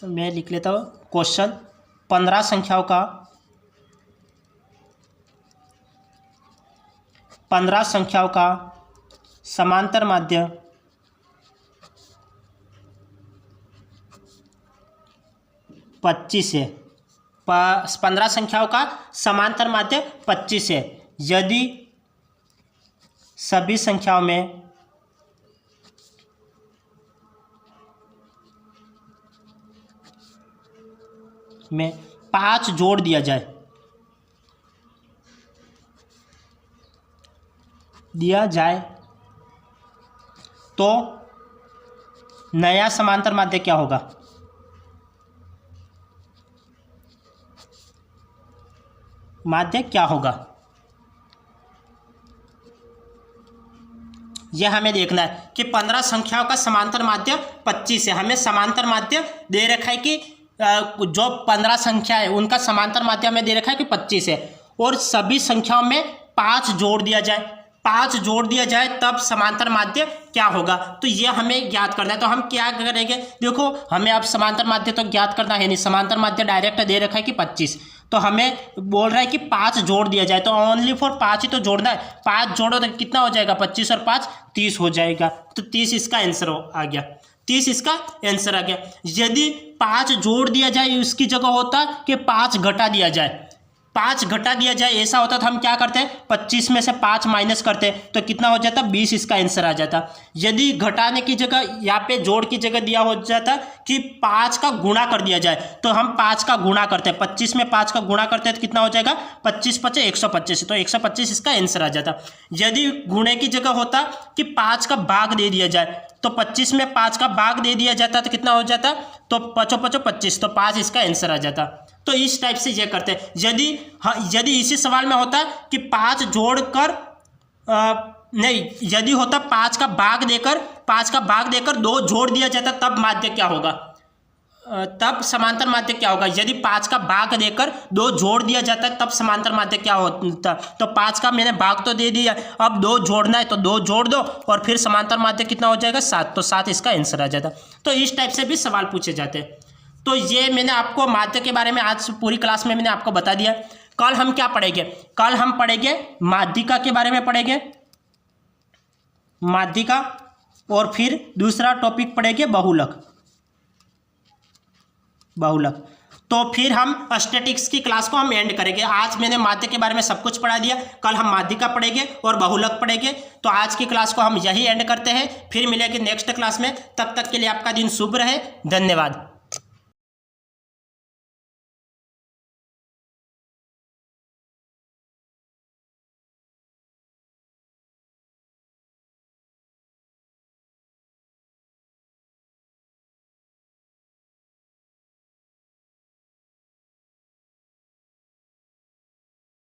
मैं लिख लेता हूँ क्वेश्चन, 15 संख्याओं का समांतर माध्य 25 है। 15 संख्याओं का समांतर माध्य 25 है यदि सभी संख्याओं में में 5 जोड़ दिया जाए तो नया समांतर माध्य क्या होगा। माध्य क्या होगा, यह हमें देखना है कि 15 संख्याओं का समांतर माध्य 25 है। हमें समांतर माध्य दे रखा है कि जो 15 संख्या है उनका समांतर माध्य हमें दे रखा है कि 25 है, और सभी संख्याओं में 5 जोड़ दिया जाए, 5 जोड़ दिया जाए तब समांतर माध्य क्या होगा। तो ये हमें ज्ञात करना है। तो हम क्या करेंगे, देखो हमें अब समांतर माध्य तो ज्ञात करना है नहीं, समांतर माध्य डायरेक्ट दे रखा है कि 25, तो हमें बोल रहा है कि 5 जोड़ दिया जाए। तो ओनली फॉर 5 ही तो जोड़ना है, 5 जोड़ो तो कितना हो जाएगा, 25 और 5 30 हो जाएगा। तो 30 इसका आंसर आ गया, 30 इसका आंसर आ गया। यदि 5 जोड़ दिया जाए उसकी जगह होता कि 5 घटा दिया जाए, 5 घटा दिया जाए ऐसा होता तो हम क्या करते हैं, 25 में से 5 माइनस करते तो कितना हो जाता, 20 इसका आंसर आ जाता। यदि घटाने की जगह यहाँ पे जोड़ की जगह दिया हो जाता कि 5 का गुणा कर दिया जाए, तो हम 5 का गुणा करते हैं, 25 में 5 का गुणा करते हैं तो कितना हो जाएगा, 25 × 5 = 125, तो 125 इसका आंसर आ जाता। यदि गुणे की जगह होता कि 5 का भाग दे दिया जाए, तो 25 में 5 का भाग दे दिया जाता तो कितना हो जाता, तो 5 × 5 = 25, तो 5 इसका आंसर आ जाता। तो इस टाइप से ये करते हैं। यदि इसी सवाल में होता कि 5 जोड़कर नहीं, यदि होता 5 का भाग देकर 2 जोड़ दिया जाता तब माध्य क्या होगा, तब समांतर माध्य क्या होगा। यदि 5 का भाग देकर 2 जोड़ दिया जाता तब समांतर माध्य क्या होता। तो 5 का मैंने भाग तो दे दिया, अब 2 जोड़ना है तो 2 जोड़ दो और फिर समांतर माध्य कितना हो जाएगा, 7, तो 7 इसका आंसर आ जाता। तो इस टाइप से भी सवाल पूछे जाते हैं। तो ये मैंने आपको माध्य के बारे में आज पूरी क्लास में मैंने आपको बता दिया। कल हम क्या पढ़ेंगे, कल हम पढ़ेंगे माध्यिका के बारे में पढ़ेंगे, माध्यिका, और फिर दूसरा टॉपिक पढ़ेंगे बहुलक। तो फिर हम स्टैटिक्स की क्लास को हम एंड करेंगे। आज मैंने माध्य के बारे में सब कुछ पढ़ा दिया, कल हम माध्यिका पढ़ेंगे और बहुलक पढ़ेंगे। तो आज की क्लास को हम यही एंड करते हैं, फिर मिलेंगे नेक्स्ट क्लास में। तब तक के लिए आपका दिन शुभ रहे, धन्यवाद।